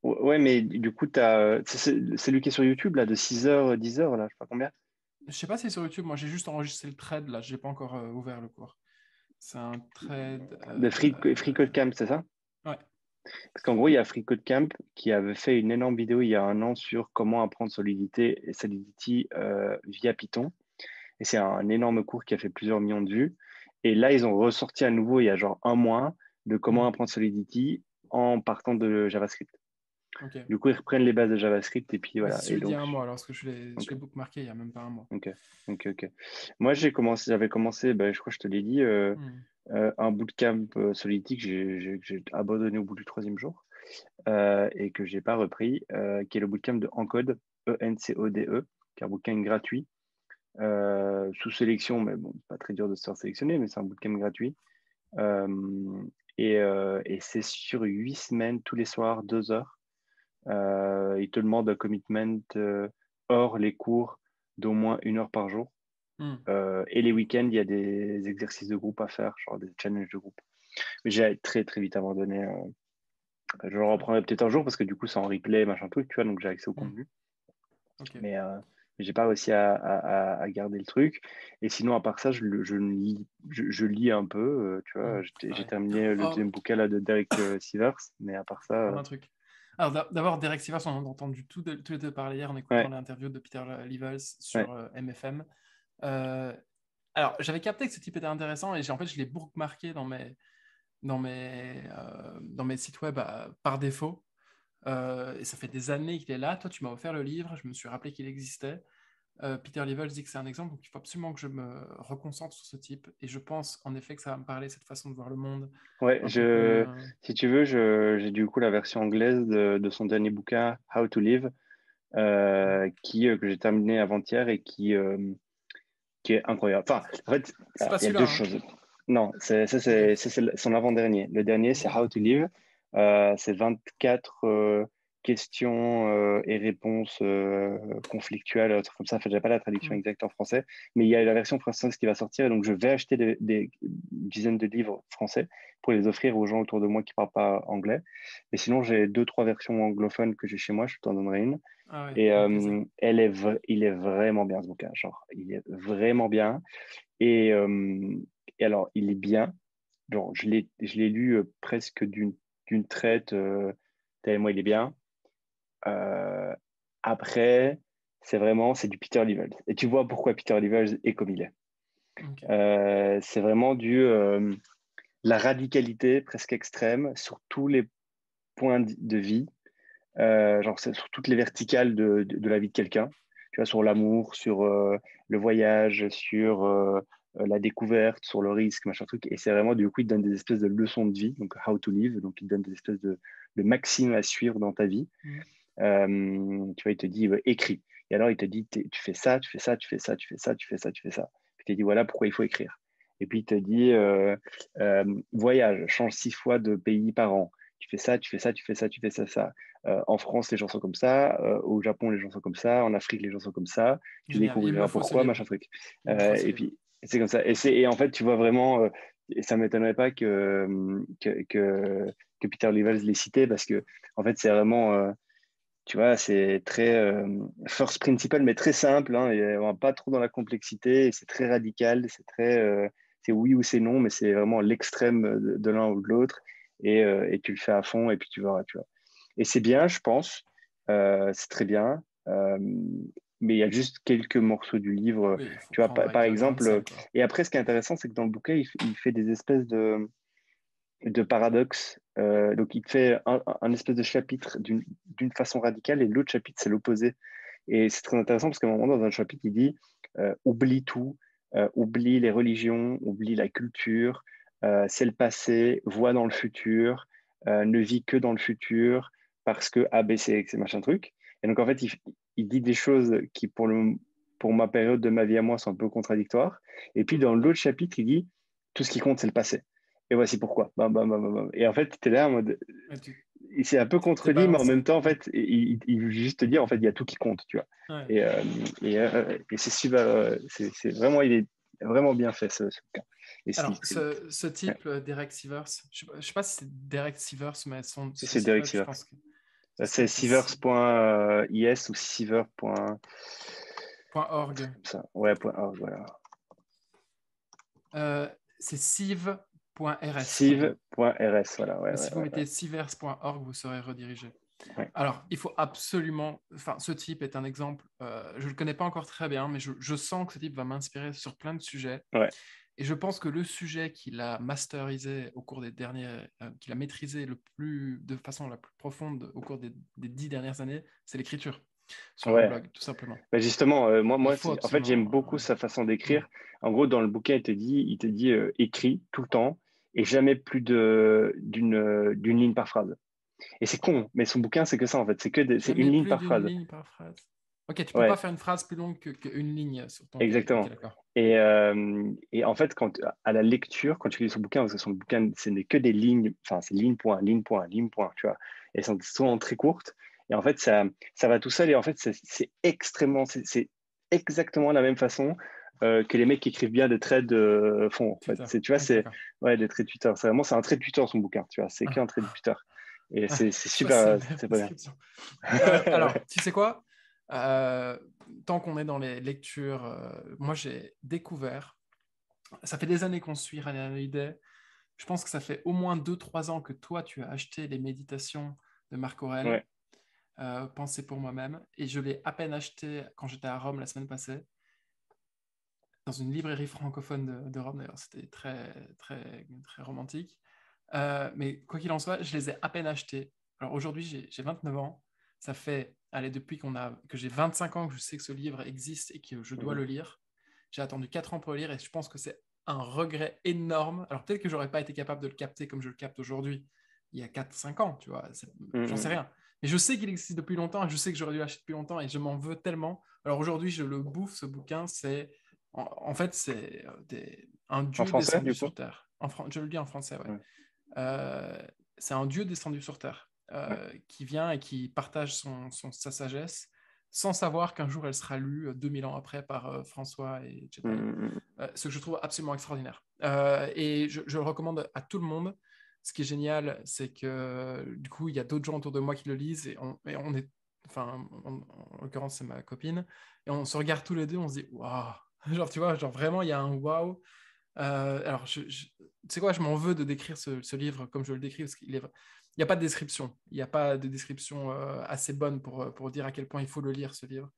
Ouais, mais du coup, c'est lui qui est sur YouTube, là, de 6 h, 10 h, là, je sais pas combien. Je sais pas si c'est sur YouTube. Moi, j'ai juste enregistré le thread là. Je n'ai pas encore ouvert le cours. C'est un thread. De Free Code Camp, c'est ça? Ouais. Parce qu'en gros, il y a Free Code Camp qui avait fait une énorme vidéo il y a un an sur comment apprendre Solidity via Python. Et c'est un énorme cours qui a fait plusieurs millions de vues. Et là, ils ont ressorti à nouveau, il y a genre un mois, de comment Hmm. apprendre Solidity en partant de JavaScript. Ok. Du coup, ils reprennent les bases de JavaScript et puis Ouais, voilà. c'est Et celui d'il y donc, a un mois, alors parce que je ok, l'ai bookmarké il y a même pas un mois. ok, ok. Moi, j'avais commencé, je crois que je te l'ai dit, Hmm. un bootcamp Solidity que j'ai abandonné au bout du troisième jour et que j'ai pas repris, qui est le bootcamp de Encode, Encode, qui est un bootcamp gratuit sous sélection, mais bon, c'est pas très dur de se faire sélectionner, mais c'est un bootcamp gratuit. Euh, et c'est sur 8 semaines, tous les soirs, 2 heures. Il te demande un commitment hors les cours d'au moins 1 heure par jour. Hmm. Et les week-ends, il y a des exercices de groupe à faire, genre des challenges de groupe. Mais j'ai très très vite abandonné. Je le reprendrai peut-être un jour parce que du coup, c'est en replay, machin truc, tu vois, donc j'ai accès au Hmm. contenu. Ok. Mais j'ai pas réussi à garder le truc. Et sinon, à part ça, je lis un peu. Tu vois, Hmm. j'ai Pareil. terminé le Oh, deuxième bouquin là, de Derek Sivers. Mais à part ça, parle d'un truc. Alors d'abord, Derek Sivers, on en a entendu tous les deux parler hier en écoutant ouais, l'interview de Peter Levels ouais, sur MFM. Euh, alors, j'avais capté que ce type était intéressant et en fait, je l'ai bookmarké dans mes sites web par défaut. Et ça fait des années qu'il est là. Toi, tu m'as offert le livre, je me suis rappelé qu'il existait. Peter Levels dit que c'est un exemple, donc il faut absolument que je me reconcentre sur ce type. Et je pense en effet que ça va me parler, cette façon de voir le monde, ouais. un peu comme... Si tu veux, j'ai du coup la version anglaise de son dernier bouquin, How to Live, que j'ai terminé avant-hier et qui est incroyable. Enfin, en fait, C'est pas il y a celui-là, deux hein. choses. Non, Ok, c'est son avant-dernier. Le dernier, c'est ok. How to Live. C'est 24 questions et réponses conflictuelles, un truc comme ça. En fait, j'ai pas la traduction Hmm. exacte en français, mais il y a la version française qui va sortir. Et donc, je vais acheter des dizaines de livres français pour les offrir aux gens autour de moi qui parlent pas anglais. Mais sinon, j'ai deux, trois versions anglophones que j'ai chez moi. Je t'en donnerai une. Ah ouais, Et avec plaisir. il est vraiment bien ce bouquin. Genre, il est vraiment bien. Et, euh, et alors, il est bien. Genre, je l'ai lu presque d'une traite, tellement il est bien. Euh, Après, c'est du Peter Levels. Et tu vois pourquoi Peter Levels est comme il est. Ok. C'est vraiment la radicalité presque extrême sur tous les points de vie. Genre, c'est sur toutes les verticales de la vie de quelqu'un. Tu vois, sur l'amour, sur le voyage, sur la découverte, sur le risque, machin truc. Et c'est vraiment, du coup, il te donne des espèces de leçons de vie, donc how to live. Donc, il te donne des espèces de maximes à suivre dans ta vie. Hmm. Tu vois, il te dit, écris. Et alors, il te dit, tu fais ça, tu fais ça, tu fais ça, tu fais ça, tu fais ça, tu fais ça. Puis, il te dit, voilà pourquoi il faut écrire. Et puis, il te dit, voyage, change 6 fois de pays par an. Tu fais ça, tu fais ça, tu fais ça, tu fais ça, ça. En France, les gens sont comme ça. Au Japon, les gens sont comme ça. En Afrique, les gens sont comme ça. Tu Génial. Il me découvriras faut ce pourquoi, machin livre. truc. Il me faut ce Et livre. puis, c'est comme ça. Et en fait, tu vois vraiment, et ça ne m'étonnerait pas que Peter Levels l'ait cité parce que, en fait, c'est vraiment. Tu vois, c'est très first principle, mais très simple. Hein, et on va pas trop dans la complexité. Et c'est très radical. C'est oui ou c'est non, mais c'est vraiment l'extrême de l'un ou de l'autre. Et tu le fais à fond et puis tu verras, tu vois. Et c'est bien, je pense. C'est très bien. Mais il y a juste quelques morceaux du livre. Oui, il faut Tu vois, prendre avec par un grain de exemple. sel, quoi. Et après, ce qui est intéressant, c'est que dans le bouquin, il fait des espèces de paradoxe. Donc, il te fait un espèce de chapitre d'une façon radicale et l'autre chapitre, c'est l'opposé. Et c'est très intéressant parce qu'à un moment, dans un chapitre, il dit oublie tout, oublie les religions, oublie la culture, c'est le passé, vois dans le futur, ne vis que dans le futur parce que A, B, C, c'est machin truc. Et donc, en fait, il dit des choses qui, pour ma période de ma vie à moi, sont un peu contradictoires. Et puis, Hmm. dans l'autre chapitre, il dit tout ce qui compte, c'est le passé. Et voici pourquoi. Bam, bam, bam, bam, bam. Et en fait, tu es là en mode. Et C'est un peu tout est contredit, mais en balancé. même temps, en Hmm. fait, il veut juste te dire, en fait, il y a tout qui compte, tu vois. Ouais. Et c'est super. C'est vraiment, il est vraiment bien fait, ce bouquin. Et Alors, c'est ce ouais. type, Derek Sivers, je sais pas si c'est Derek Sivers, mais Si, son c'est site Derek web, je Sivers. pense que C'est c'est si- sievers.is ou siever. Un .org. truc comme ça. Ouais, .org, voilà. C'est sieve.rs, pardon. Sieve.rs, voilà. Ouais, Mais ouais, si vous ouais, mettez sievers.org, vous serez redirigé. ouais. Alors, il faut absolument. Enfin, ce type est un exemple. Je ne le connais pas encore très bien, mais je sens que ce type va m'inspirer sur plein de sujets. Ouais. Et je pense que le sujet qu'il a masterisé au cours des derniers, qu'il a maîtrisé de façon la plus profonde au cours des 10 dernières années, c'est l'écriture sur le Ouais. blog, tout simplement. Bah justement, Il faut en fait, j'aime absolument. beaucoup sa façon Ouais. d'écrire. En gros, dans le bouquin, il te dit écris tout le temps et jamais plus d'une ligne par phrase. Et c'est con, mais son bouquin, c'est que ça, en fait. C'est Jamais une ligne plus par d'une phrase. ligne par phrase. Ok, tu peux pas Ouais, faire une phrase plus longue qu'une ligne sur ton cahier. Ok, exactement. d'accord. Et en fait, à la lecture, quand tu lis son bouquin, parce que son bouquin, ce n'est que des lignes, enfin, c'est ligne, point, ligne, point, ligne, point, tu vois. Et elles sont souvent très courtes. Et en fait, ça va tout seul. Et en fait, c'est exactement la même façon que les mecs qui écrivent bien des traits de font. En fait. Twitter. Tu vois, Ok, d'accord. ouais, des traits de Twitter. C'est un trait de Twitter, son bouquin, tu vois. C'est qu'un trait de Twitter. Et c'est Je vois, c'est super, une meilleure c'est pas bien. description. Alors, tu sais quoi? Euh, Tant qu'on est dans les lectures, moi j'ai découvert, ça fait des années qu'on suit Ryan Holiday. Je pense que ça fait au moins 2 3 ans que toi tu as acheté les méditations de Marc Aurèle, Ouais. Pensée pour moi-même, et je l'ai à peine acheté quand j'étais à Rome la semaine passée, dans une librairie francophone de Rome d'ailleurs, c'était très, très, très romantique. Mais quoi qu'il en soit, je les ai à peine achetés. Alors aujourd'hui, j'ai 29 ans. Ça fait, allez, depuis que j'ai 25 ans que je sais que ce livre existe et que je dois Mhm. le lire. J'ai attendu 4 ans pour le lire et je pense que c'est un regret énorme. Alors peut-être que j'aurais pas été capable de le capter comme je le capte aujourd'hui, il y a 4 5 ans, tu vois. J'en sais Mhm. rien. Mais je sais qu'il existe depuis longtemps et je sais que j'aurais dû l'acheter depuis longtemps et je m'en veux tellement. Alors aujourd'hui, je le bouffe, ce bouquin. En fait, c'est un En dieu français, descendu du coup? sur Terre. Je le dis en français, ouais. Ouais. Euh, c'est un dieu descendu sur Terre Ouais. qui vient et qui partage sa sagesse sans savoir qu'un jour elle sera lue 2000 ans après par François et Jedi. Mhm. Ce que je trouve absolument extraordinaire. Et je le recommande à tout le monde. Ce qui est génial, c'est que du coup, il y a d'autres gens autour de moi qui le lisent et on est, enfin, en l'occurrence, c'est ma copine, et on se regarde tous les deux, on se dit, waouh! Genre, tu vois, genre vraiment, il y a un waouh. Alors, tu sais quoi, je m'en veux de décrire ce livre comme je le décris, parce qu'il est, il n'y a pas de description. Il n'y a pas de description assez bonne pour dire à quel point il faut le lire, ce livre.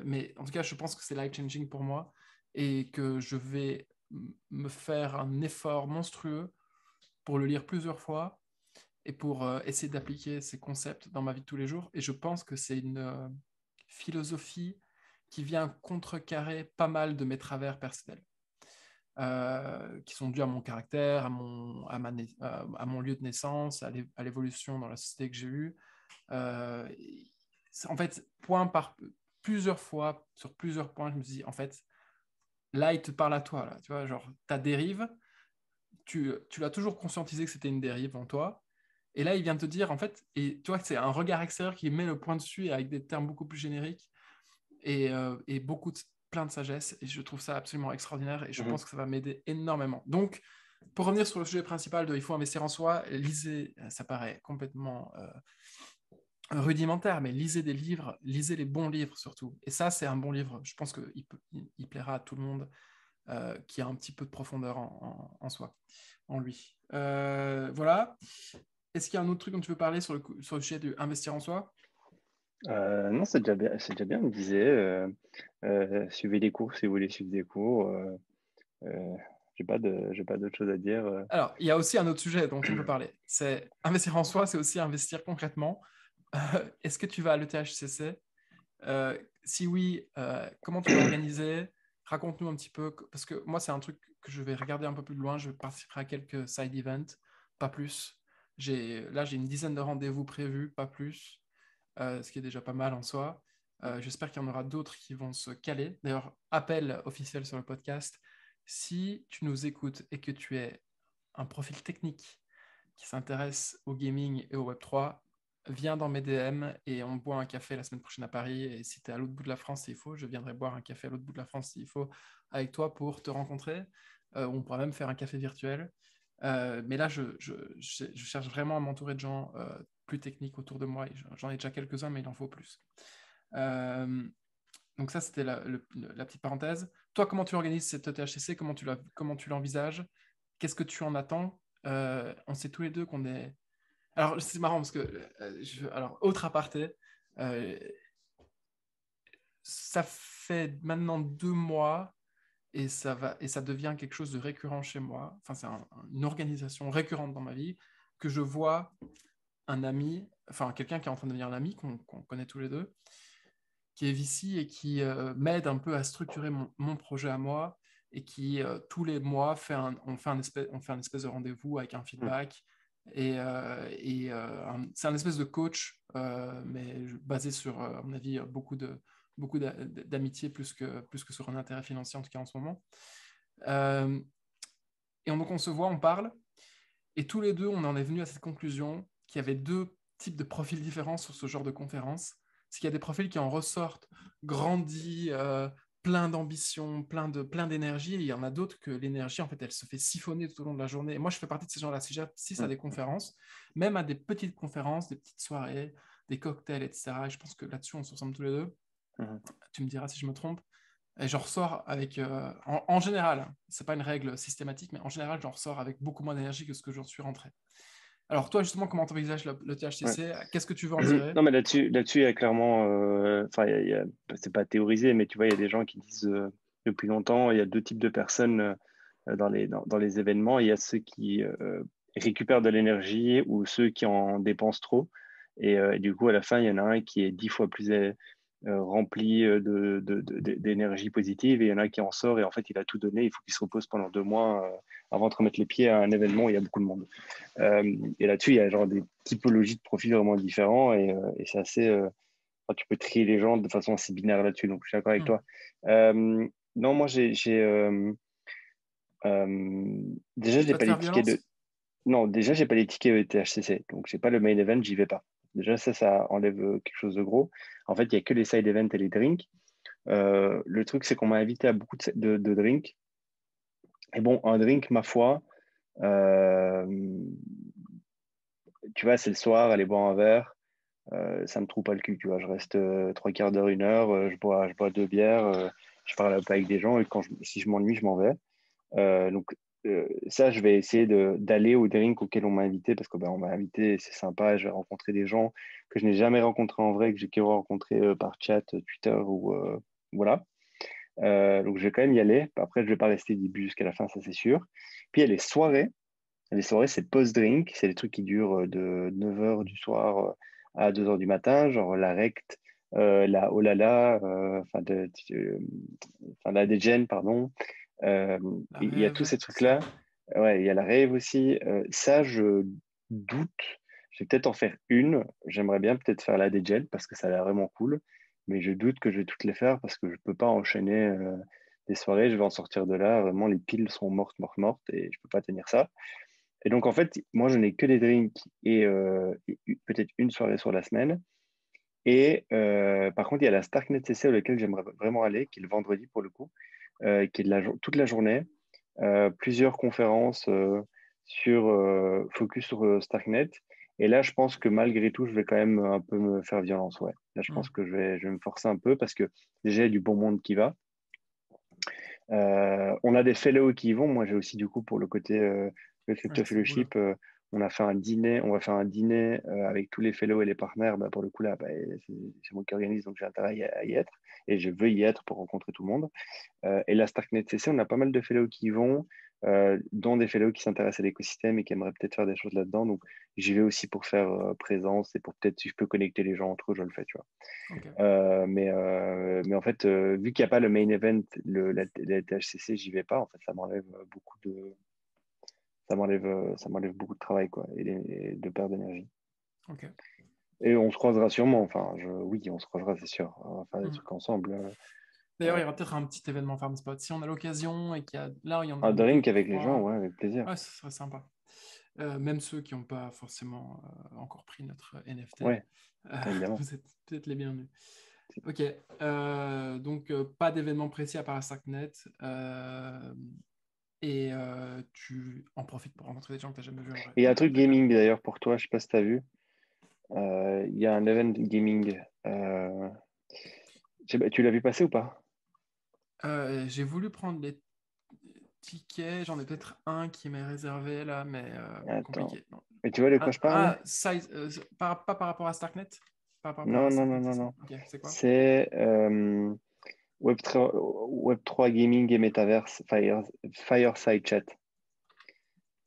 Mais en tout cas, je pense que c'est life-changing pour moi et que je vais me faire un effort monstrueux pour le lire plusieurs fois et pour essayer d'appliquer ces concepts dans ma vie de tous les jours. Et je pense que c'est une philosophie qui vient contrecarrer pas mal de mes travers personnels, qui sont dus à mon caractère, à mon lieu de naissance, à l'évolution dans la société que j'ai eue. Euh, en fait, plusieurs fois, sur plusieurs points, je me suis dit, en fait, là, il te parle à toi, là, tu vois, genre, ta dérive, tu l'as toujours conscientisé que c'était une dérive en toi, et là, il vient te dire, en fait, et tu vois que c'est un regard extérieur qui met le point dessus et avec des termes beaucoup plus génériques et plein de sagesse, et je trouve ça absolument extraordinaire, et je Mhm. pense que ça va m'aider énormément. Donc, pour revenir sur le sujet principal de Il faut investir en soi, lisez, ça paraît complètement rudimentaire, mais lisez des livres, lisez les bons livres surtout. Et ça, c'est un bon livre. Je pense qu'il plaira à tout le monde qui a un petit peu de profondeur en soi, en lui. Voilà. Est-ce qu'il y a un autre truc dont tu veux parler sur le sujet d'investir en soi? Non, c'est déjà bien, on me disait, suivez les cours si vous voulez suivre des cours. Euh, j'ai pas d'autre chose à dire. Alors, il y a aussi un autre sujet dont on peut parler. C'est investir en soi, c'est aussi investir concrètement. Est-ce que tu vas à l'ETHCC? Si oui, comment tu vas organiser? Raconte-nous un petit peu, parce que moi, c'est un truc que je vais regarder un peu plus de loin. Je participerai à quelques side events, pas plus. Là, j'ai une dizaine de rendez-vous prévus, pas plus, ce qui est déjà pas mal en soi. J'espère qu'il y en aura d'autres qui vont se caler. D'ailleurs, appel officiel sur le podcast. Si tu nous écoutes et que tu es un profil technique qui s'intéresse au gaming et au Web3, viens dans mes DM et on boit un café la semaine prochaine à Paris. Et si tu es à l'autre bout de la France s'il faut, je viendrai boire un café à l'autre bout de la France s'il faut avec toi pour te rencontrer. On pourra même faire un café virtuel. Mais là, je cherche vraiment à m'entourer de gens plus techniques autour de moi. Et j'en ai déjà quelques-uns, mais il en faut plus. Euh, donc ça, c'était la petite parenthèse. Toi, comment tu organises cette THCC? Comment tu l'envisages? Qu'est-ce que tu en attends? On sait tous les deux qu'on est... Alors, c'est marrant parce que... Alors, autre aparté, euh, ça fait maintenant 2 mois et ça devient quelque chose de récurrent chez moi. Enfin, c'est une organisation récurrente dans ma vie que je vois un ami, enfin quelqu'un qui est en train de devenir un ami, qu'on connaît tous les deux, qui est VC et qui m'aide un peu à structurer mon projet à moi et qui, tous les mois, on fait un espèce de rendez-vous avec un Mm. feedback. C'est un espèce de coach, mais basé sur, à mon avis, beaucoup d'amitié plus que sur un intérêt financier, en tout cas en ce moment. Euh, donc on se voit, on parle, et tous les deux, on en est venu à cette conclusion qu'il y avait deux types de profils différents sur ce genre de conférence. C'est qu'il y a des profils qui en ressortent grandis, plein d'ambition, plein d'énergie. Il y en a d'autres que l'énergie, en fait, elle se fait siphonner tout au long de la journée. Et moi, je fais partie de ces gens-là. Si j'assiste à Mm. des conférences, même à des petites conférences, des petites soirées, des cocktails, etc. Et je pense que là-dessus, on se ressemble tous les deux. Mm. Tu me diras si je me trompe. Et j'en ressors avec, en général, hein, c'est pas une règle systématique, mais en général, j'en ressors avec beaucoup moins d'énergie que ce que j'en suis rentré. Alors toi, justement, comment tu envisages le Ouais. THCC? Qu'est-ce que tu veux en tirer? Non, mais là-dessus, il y a clairement, enfin, c'est pas théorisé, mais tu vois, il y a des gens qui disent depuis longtemps, il y a deux types de personnes dans les événements. Il y a ceux qui récupèrent de l'énergie ou ceux qui en dépensent trop. Et du coup, à la fin, il y en a un qui est 10 fois plus rempli d'énergie positive et il y en a un qui en sort et en fait, il a tout donné. Il faut qu'il se repose pendant 2 mois avant de remettre les pieds à un événement où il y a beaucoup de monde. Et là-dessus, il y a genre des typologies de profils vraiment différents et c'est assez. Enfin, tu peux trier les gens de façon assez binaire là-dessus, donc je suis d'accord avec Hmm. toi. Non, moi, déjà, Tu je n'ai vas te pas les faire tickets de. violence? Non, déjà, j'ai pas les tickets THCC, donc j'ai pas le main event, j'y vais pas. Déjà, ça enlève quelque chose de gros. En fait, il y a que les side events et les drinks. Le truc, c'est qu'on m'a invité à beaucoup de drinks. Et bon, un drink, ma foi, euh, tu vois, c'est le soir, aller boire un verre. Ça me trouve pas le cul, tu vois. Je reste 3 quarts d'heure, 1 heure, je bois 2 bières, je parle un peu avec des gens et si je m'ennuie, je m'en vais. Donc ça, je vais essayer d'aller au drink auquel on m'a invité parce que ben, on m'a invité, c'est sympa, je vais rencontrer des gens que je n'ai jamais rencontrés en vrai, que j'ai que rencontrés par chat, Twitter ou voilà. Donc je vais quand même y aller. Après, je vais pas rester du début jusqu'à la fin, ça c'est sûr. Puis il y a les soirées. Les soirées, c'est post-drink. C'est des trucs qui durent de 9 heures du soir à 2 heures du matin, genre la Rect, la Olala, enfin la Degen, pardon. Euh, La il y a tous rêve, ces c'est trucs-là. vrai. Ouais, il y a la rave aussi. Ça, je doute. Je vais peut-être en faire une. J'aimerais bien peut-être faire la Degen parce que ça a l'air vraiment cool. Mais je doute que je vais toutes les faire parce que je peux pas enchaîner des soirées. Je vais en sortir de là. Vraiment, les piles sont mortes, mortes, mortes et je peux pas tenir ça. Et donc, en fait, moi, je n'ai que des drinks et peut-être une soirée sur la semaine. Et par contre, il y a la Starknet CC auquel j'aimerais vraiment aller, qui est le vendredi pour le coup, qui est toute la journée. Plusieurs conférences focus sur Starknet. Et là, je pense que malgré tout, je vais quand même un peu me faire violence. Ouais. Là, je Hmm. pense que je vais me forcer un peu parce que déjà, il y a du bon monde qui va. On a des fellows qui y vont. Moi, j'ai aussi du coup pour le côté le Ouais, Crypto c'est cool. Fellowship, on a fait un dîner, on va faire un dîner avec tous les fellows et les partenaires. Bah, pour le coup là, bah, c'est moi qui organise, donc j'ai intérêt à y être et je veux y être pour rencontrer tout le monde. Et la Starknet CC, on a pas mal de fellows qui y vont, dont des fellows qui s'intéressent à l'écosystème et qui aimeraient peut-être faire des choses là-dedans. Donc j'y vais aussi pour faire présence et pour peut-être si je peux connecter les gens entre eux, je le fais, tu vois. Ok. Mais en fait, vu qu'il n'y a pas le main event, la THCC, j'y vais pas. En fait, ça m'enlève beaucoup de travail, quoi, et de perte d'énergie. Ok. Et on se croisera sûrement. Enfin, oui, on se croisera, c'est sûr. On va faire des Hmm. trucs ensemble. D'ailleurs, il y aura peut-être un petit événement Farm Spot. Si on a l'occasion et qu'il y a là, il y en Un a deux, drink avec les gens, trois. ouais, avec plaisir. Ouais, ce serait sympa. Même ceux qui n'ont pas forcément encore pris notre NFT, Ouais, évidemment. vous êtes peut-être les bienvenus. Ok. Donc, pas d'événement précis à part la Starknet. Et tu en profites pour rencontrer des gens que tu n'as jamais vus en vrai. Et il y a un Ok, truc très bien. gaming d'ailleurs pour toi, je sais pas si tu as vu. Il y a un event gaming. Je sais pas, tu l'as vu passer ou pas? J'ai voulu prendre les tickets. J'en ai peut-être un qui m'est réservé là, mais Attends. compliqué. Non. Mais tu vois de quoi je parle? Size, pas par rapport à Starknet? Pas par rapport Non, à non, non, Starknet, non, c'est ça? non. Ok, c'est quoi? C'est Web3 Gaming et Metaverse, Fireside Chat,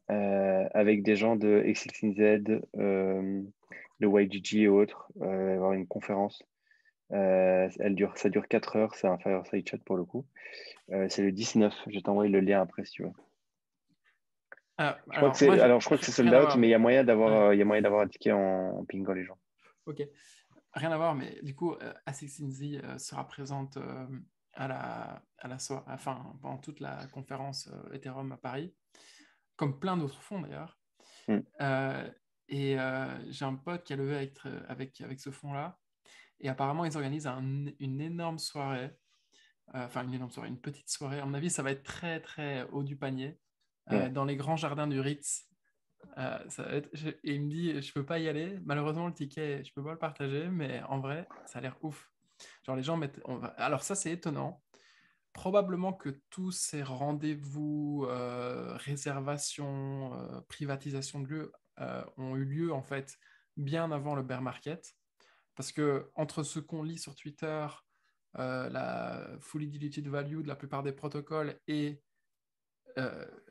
avec des gens de XXNZ, de YGG et autres. Il va y avoir une conférence. Ça dure 4 heures, c'est un Fireside Chat pour le coup. C'est le 19, je vais t'envoyer le lien après si tu veux. Alors, moi, Je crois que c'est sold rien à out, voir. mais Ouais, il y a moyen d'avoir un ticket en pingo les gens. ok. Rien à voir, mais du coup, A16Z sera présente pendant toute la conférence Ethereum à Paris, comme plein d'autres fonds d'ailleurs. Mm. J'ai un pote qui a levé avec ce fonds-là, et apparemment, ils organisent une énorme soirée, une énorme soirée, une petite soirée. À mon avis, ça va être très, très haut du panier, Ouais. dans les grands jardins du Ritz. Et il me dit, je peux pas y aller. Malheureusement, le ticket, je peux pas le partager, mais en vrai, ça a l'air ouf. Genre, les gens mettent. Alors, ça, c'est étonnant. Probablement que tous ces rendez-vous, réservations, privatisation de lieux ont eu lieu en fait bien avant le bear market. Parce que entre ce qu'on lit sur Twitter, la fully diluted value de la plupart des protocoles et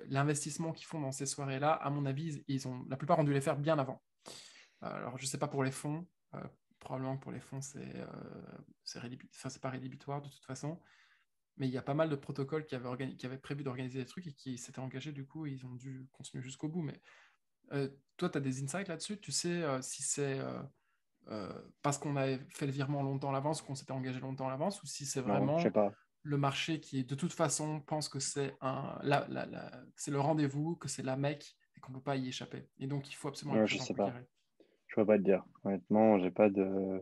l'investissement qu'ils font dans ces soirées-là, à mon avis, la plupart ont dû les faire bien avant. Alors, je ne sais pas pour les fonds. Probablement que pour les fonds, c'est pas rédhibitoire de toute façon. Mais il y a pas mal de protocoles qui avaient prévu d'organiser des trucs et qui s'étaient engagés, du coup, ils ont dû continuer jusqu'au bout. Mais toi, tu as des insights là-dessus? Tu sais si c'est parce qu'on avait fait le virement longtemps à l'avance, qu'on s'était engagé longtemps à l'avance, ou si c'est Non, je sais vraiment pas. le marché qui, de toute façon, pense que c'est le rendez-vous, que c'est la Mecque et qu'on ne peut pas y échapper. Et donc, il faut absolument être Ouais, je présent sais quoi qu'il pas. arrive. Je peux pas te dire. Honnêtement, j'ai pas de.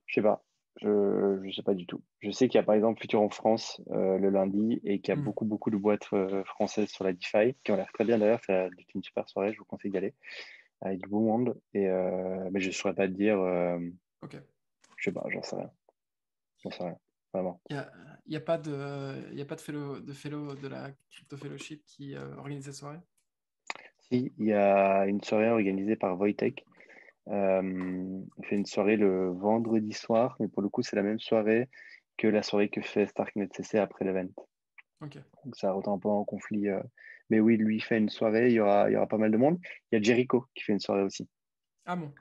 Je sais pas. Je sais pas du tout. Je sais qu'il y a par exemple Futur en France le lundi et qu'il y a Hmm. beaucoup de boîtes françaises sur la DeFi qui ont l'air très bien d'ailleurs. C'est une super soirée, je vous conseille d'y aller avec du beau monde. Mais je ne saurais pas te dire. Ok. Je sais pas, j'en sais rien. J'en sais rien. Vraiment. Il n'y a, il y a pas il y a pas de fellow de la Crypto Fellowship qui organise ces soirées? Si, il y a une soirée organisée par Wojtek. Il fait une soirée le vendredi soir, mais pour le coup, c'est la même soirée que la soirée que fait Starknet CC après l'event. Ok. Donc ça rentre un peu en conflit. Mais oui, lui il fait une soirée, il y aura pas mal de monde. Il y a Jericho qui fait une soirée aussi. Ah bon,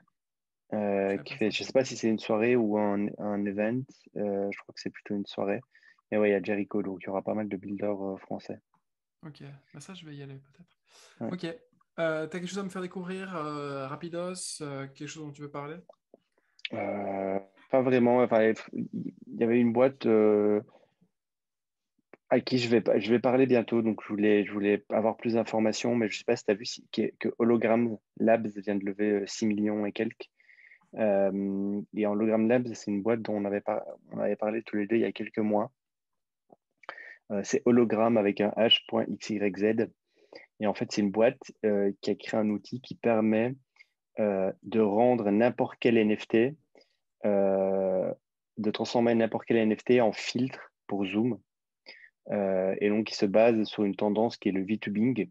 je savais pas ça. Je sais pas si c'est une soirée ou un event. Je crois que c'est plutôt une soirée. Mais ouais, il y a Jericho, donc il y aura pas mal de builders français. Ok, bah ça, je vais y aller peut-être. Ouais. Ok. T'as quelque chose à me faire découvrir, rapidos, quelque chose dont tu veux parler? Euh, Pas vraiment. Enfin, il y avait une boîte à qui je vais parler bientôt, donc je voulais avoir plus d'informations, mais je sais pas si tu as vu que Hologram Labs vient de lever 6 millions et quelques. Et en Hologram Labs, c'est une boîte dont on avait parlé tous les deux il y a quelques mois. C'est Hologram avec un H.XYZ. Et en fait, c'est une boîte qui a créé un outil qui permet de rendre n'importe quel NFT, euh, de transformer n'importe quel NFT en filtre pour Zoom. Et donc, il se base sur une tendance qui est le VTubing,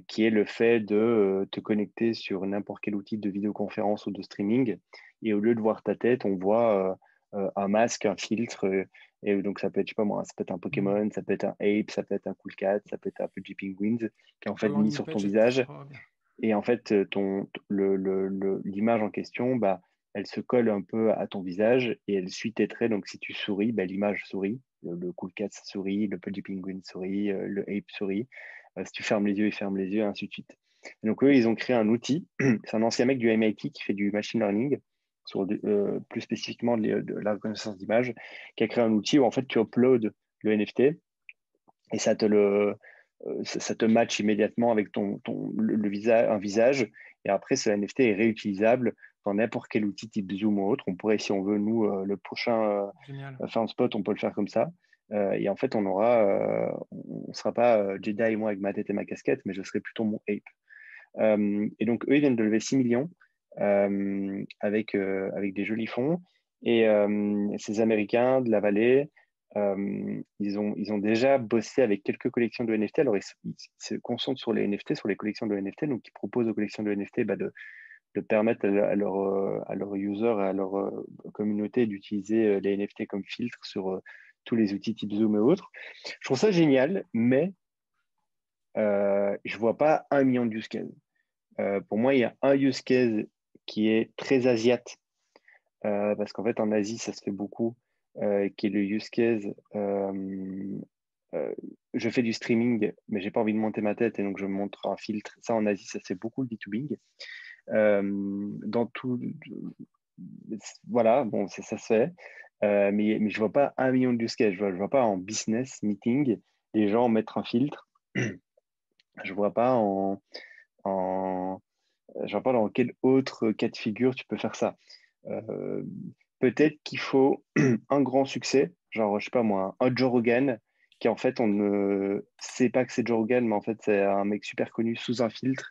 qui est le fait de te connecter sur n'importe quel outil de vidéoconférence ou de streaming. Et au lieu de voir ta tête, on voit un masque, un filtre. Et donc, ça peut être, je sais pas moi, ça peut être un Hmm. Pokémon, ça peut être un Ape, ça peut être un Cool Cat, ça peut être un Pudgy Penguins, qui est en La fait mis landing sur ton page est visage. trop bien. Et en fait, l'image en question, bah, elle se colle un peu à ton visage et elle suit tes traits. Donc, si tu souris, bah, l'image sourit. Le Cool Cat sourit, le Pudgy Penguin sourit, le Ape sourit. Si tu fermes les yeux, il ferme les yeux, et ainsi de suite. Et donc, eux, ils ont créé un outil. C'est un ancien mec du MIT qui fait du machine learning, plus spécifiquement de la reconnaissance d'image, qui a créé un outil où en fait tu uploads le NFT et ça te match immédiatement avec le visage, un visage. Et après, ce NFT est réutilisable dans n'importe quel outil type Zoom ou autre. On pourrait, si on veut, nous, le prochain Génial. Foundspot, on peut le faire comme ça. Et en fait, on ne sera pas Jedi et moi avec ma tête et ma casquette, mais je serai plutôt mon ape. Et donc, eux, ils viennent de lever 6 millions avec des jolis fonds. Et ces Américains de la vallée, ils ont déjà bossé avec quelques collections de NFT. Alors, ils se concentrent sur les NFT, sur les collections de NFT. Donc, ils proposent aux collections de NFT de permettre à leurs users, à leur communauté d'utiliser les NFT comme filtre sur tous les outils type Zoom et autres. Je trouve ça génial, mais je ne vois pas 1 million de use cases. Pour moi, il y a un use case qui est très asiate, parce qu'en fait, en Asie, ça se fait beaucoup, qui est le use case. Euh, je fais du streaming, mais j'ai pas envie de monter ma tête et donc je montre un filtre. Ça, en Asie, ça se fait beaucoup le B2B. Dans tout, voilà, bon, ça se fait. Mais je vois pas 1 million de use cases. Je vois pas en business meeting les gens mettre un filtre. Je vois pas en, je vois pas dans quel autre cas de figure tu peux faire ça. Euh, Peut-être qu'il faut un grand succès, genre, je sais pas moi, un Joe Rogan, qui en fait, on ne sait pas que c'est Joe Rogan, mais en fait, c'est un mec super connu sous un filtre,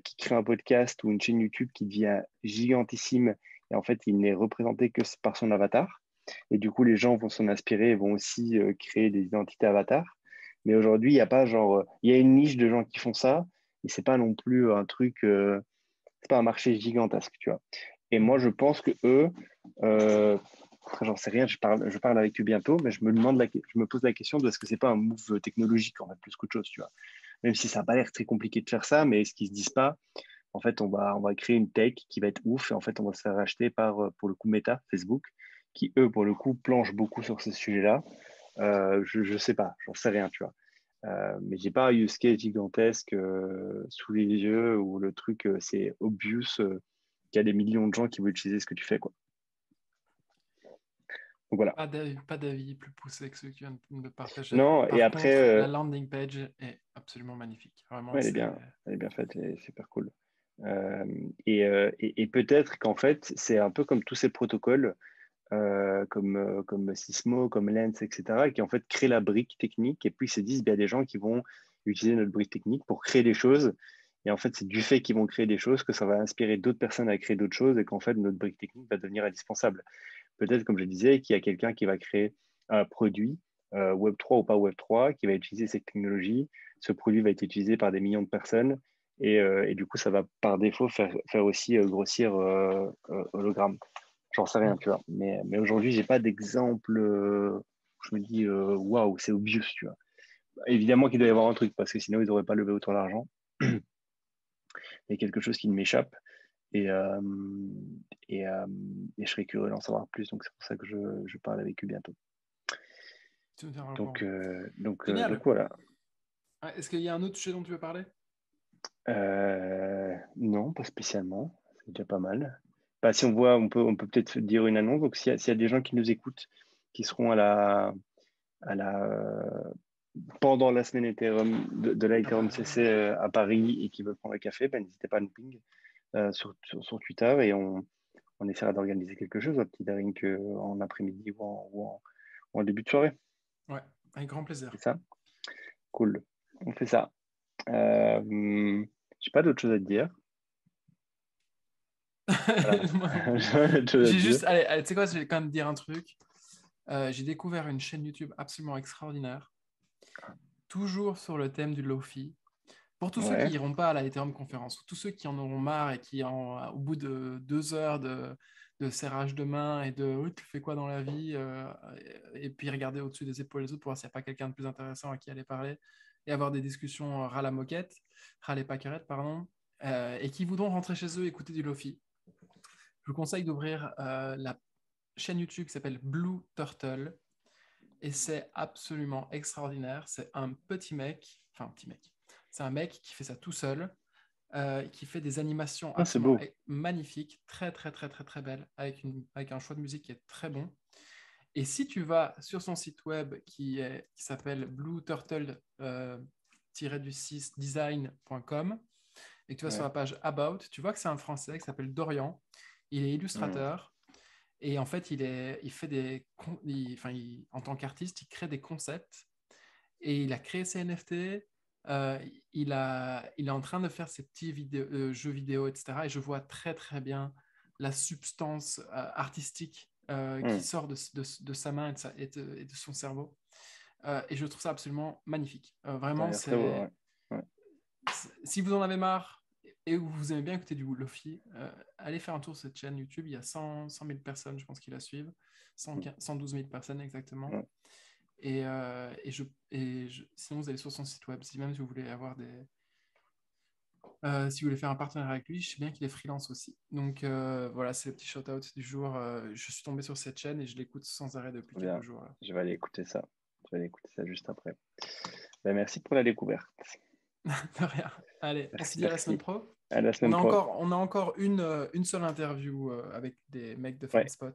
qui crée un podcast ou une chaîne YouTube qui devient gigantissime, et en fait, il n'est représenté que par son avatar. Et du coup, les gens vont s'en inspirer et vont aussi créer des identités avatars. Mais aujourd'hui, il y a pas genre, il y a une niche de gens qui font ça, et c'est pas non plus un truc, c'est pas un marché gigantesque, tu vois. Et moi, je pense que eux, après, j'en sais rien, je parle avec eux bientôt, mais je me pose la question de est-ce que c'est pas un move technologique en fait, plus qu'autre chose, tu vois. Même si ça n'a pas l'air très compliqué de faire ça, mais est-ce qu'ils se disent pas, en fait, on va créer une tech qui va être ouf et en fait, on va se faire racheter par, pour le coup, Meta, Facebook, qui eux, pour le coup, planchent beaucoup sur ce sujet-là. Je sais pas, j'en sais rien, tu vois. Mais j'ai pas un use case gigantesque sous les yeux où le truc, c'est obvious qu'il y a des millions de gens qui veulent utiliser ce que tu fais, quoi. Donc voilà. Pas d'avis plus poussé que ceux que tu viens de me partager. Non, et Par après, contre, la landing page est absolument magnifique. Vraiment, ouais, c'est... elle est bien faite, elle est super cool. Et peut-être qu'en fait, c'est un peu comme tous ces protocoles, comme Sysmo, comme Lens, etc., qui en fait créent la brique technique et puis ils se disent, ben, il y a des gens qui vont utiliser notre brique technique pour créer des choses. Et en fait, c'est du fait qu'ils vont créer des choses que ça va inspirer d'autres personnes à créer d'autres choses et qu'en fait, notre brique technique va devenir indispensable. Peut-être, comme je disais, qu'il y a quelqu'un qui va créer un produit, Web3 ou pas Web3, qui va utiliser cette technologie. Ce produit va être utilisé par des millions de personnes et du coup, ça va par défaut faire aussi grossir Hologram. J'en sais rien, tu vois. Mais aujourd'hui, j'ai pas d'exemple. Je me dis, waouh, c'est obvious, tu vois. Évidemment qu'il doit y avoir un truc parce que sinon, ils n'auraient pas levé autant d'argent. Il y a quelque chose qui m'échappe et, euh, et et je serais curieux d'en savoir plus. Donc, c'est pour ça que je parle avec eux bientôt. Tu me tiendras au Donc, courant. donc Génial. voilà. Ouais, est-ce qu'il y a un autre sujet dont tu veux parler? Non, pas spécialement. C'est déjà pas mal. Bah, si on voit, on peut peut-être dire une annonce. Donc, s'il y a des gens qui nous écoutent, qui seront à la, pendant la semaine Ethereum de la À Ethereum Paris. CC à Paris et qui veulent prendre un café, ben, n'hésitez pas à nous ping sur Twitter et on essaiera d'organiser quelque chose, un petit drink en après-midi ou en début de soirée. Ouais, avec grand plaisir. C'est ça? Cool. On fait ça. J'ai pas d'autre chose à te dire. Voilà. Moi non plus. J'ai pas d'autre chose à te J'ai dire. juste, allez, tu sais quoi, je vais quand même dire un truc. J'ai découvert une chaîne YouTube absolument extraordinaire, toujours sur le thème du Lofi. Pour tous ceux qui Ouais. n'iront pas à la Ethereum conférence, ou tous ceux qui en auront marre et qui, au bout de 2 heures de serrage de main et de oui, tu fais quoi dans la vie, et puis regarder au-dessus des épaules des autres pour voir s'il n'y a pas quelqu'un de plus intéressant à qui aller parler et avoir des discussions ras la moquette, ras les pâquerettes, pardon, et qui voudront rentrer chez eux et écouter du Lofi. Je vous conseille d'ouvrir la chaîne YouTube qui s'appelle Blue Turtle et c'est absolument extraordinaire. C'est un petit mec, enfin un petit mec, c'est un mec qui fait ça tout seul, qui fait des animations Ah, c'est absolument beau. magnifiques, très très très très très belles, avec un choix de musique qui est très bon. Et si tu vas sur son site web qui s'appelle blue-turtle-du-6 design.com et que tu vas sur Ouais. la page About, tu vois que c'est un Français qui s'appelle Dorian. Il est Hmm. illustrateur et en fait, il fait en tant qu'artiste, il crée des concepts et il a créé ses NFT. euh, il est en train de faire ses petits jeux vidéo, etc. Et je vois très très bien la substance artistique qui Hmm. sort de sa main et de son cerveau. Et je trouve ça absolument magnifique. Ça a Vraiment, l'air très beau, ouais. Ouais. si vous en avez marre, et vous aimez bien écouter du Lofi, allez faire un tour sur cette chaîne YouTube. Il y a 100 000 personnes, je pense, qui la suivent. 112 000 personnes exactement. Ouais. Sinon, vous allez sur son site web. Si même vous voulez avoir si vous voulez faire un partenariat avec lui, je sais bien qu'il est freelance aussi. Donc voilà, c'est le petit shout-out du jour. Je suis tombé sur cette chaîne et je l'écoute sans arrêt depuis Bien. quelques jours. Là. Je vais aller écouter ça. Je vais aller écouter ça juste après. Ben, merci pour la découverte. De rien. Allez, on se dit à la semaine pro. À la semaine pro. On a encore une seule interview avec des mecs de FanSpot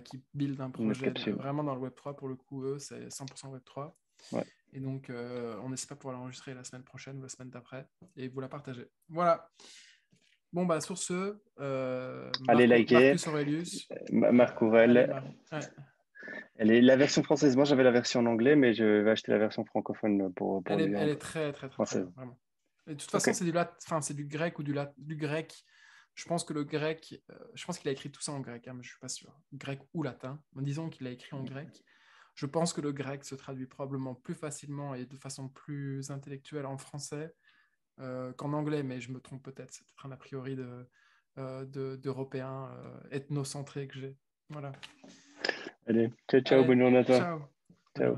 qui build un projet vraiment dans le Web3. Pour le coup, eux, c'est 100% Web3. Ouais. Et donc, on espère pouvoir l'enregistrer la semaine prochaine ou la semaine d'après et vous la partager. Voilà. Bon, bah, sur ce, allez liker. Marcus Aurelius. Marc Aurel. La version française, moi j'avais la version en anglais, mais je vais acheter la version francophone pour elle est très bien, vraiment. Et de toute façon, c'est du grec ou du grec. Je pense que le grec, je pense qu'il a écrit tout ça en grec, hein, mais je ne suis pas sûr. Grec ou latin. Disons qu'il a écrit en grec. Je pense que le grec se traduit probablement plus facilement et de façon plus intellectuelle en français qu'en anglais, mais je me trompe peut-être. C'est peut-être un a priori d'Européen ethnocentré que j'ai. Voilà. Allez, ciao, bonne journée à toi. Ciao. Ciao.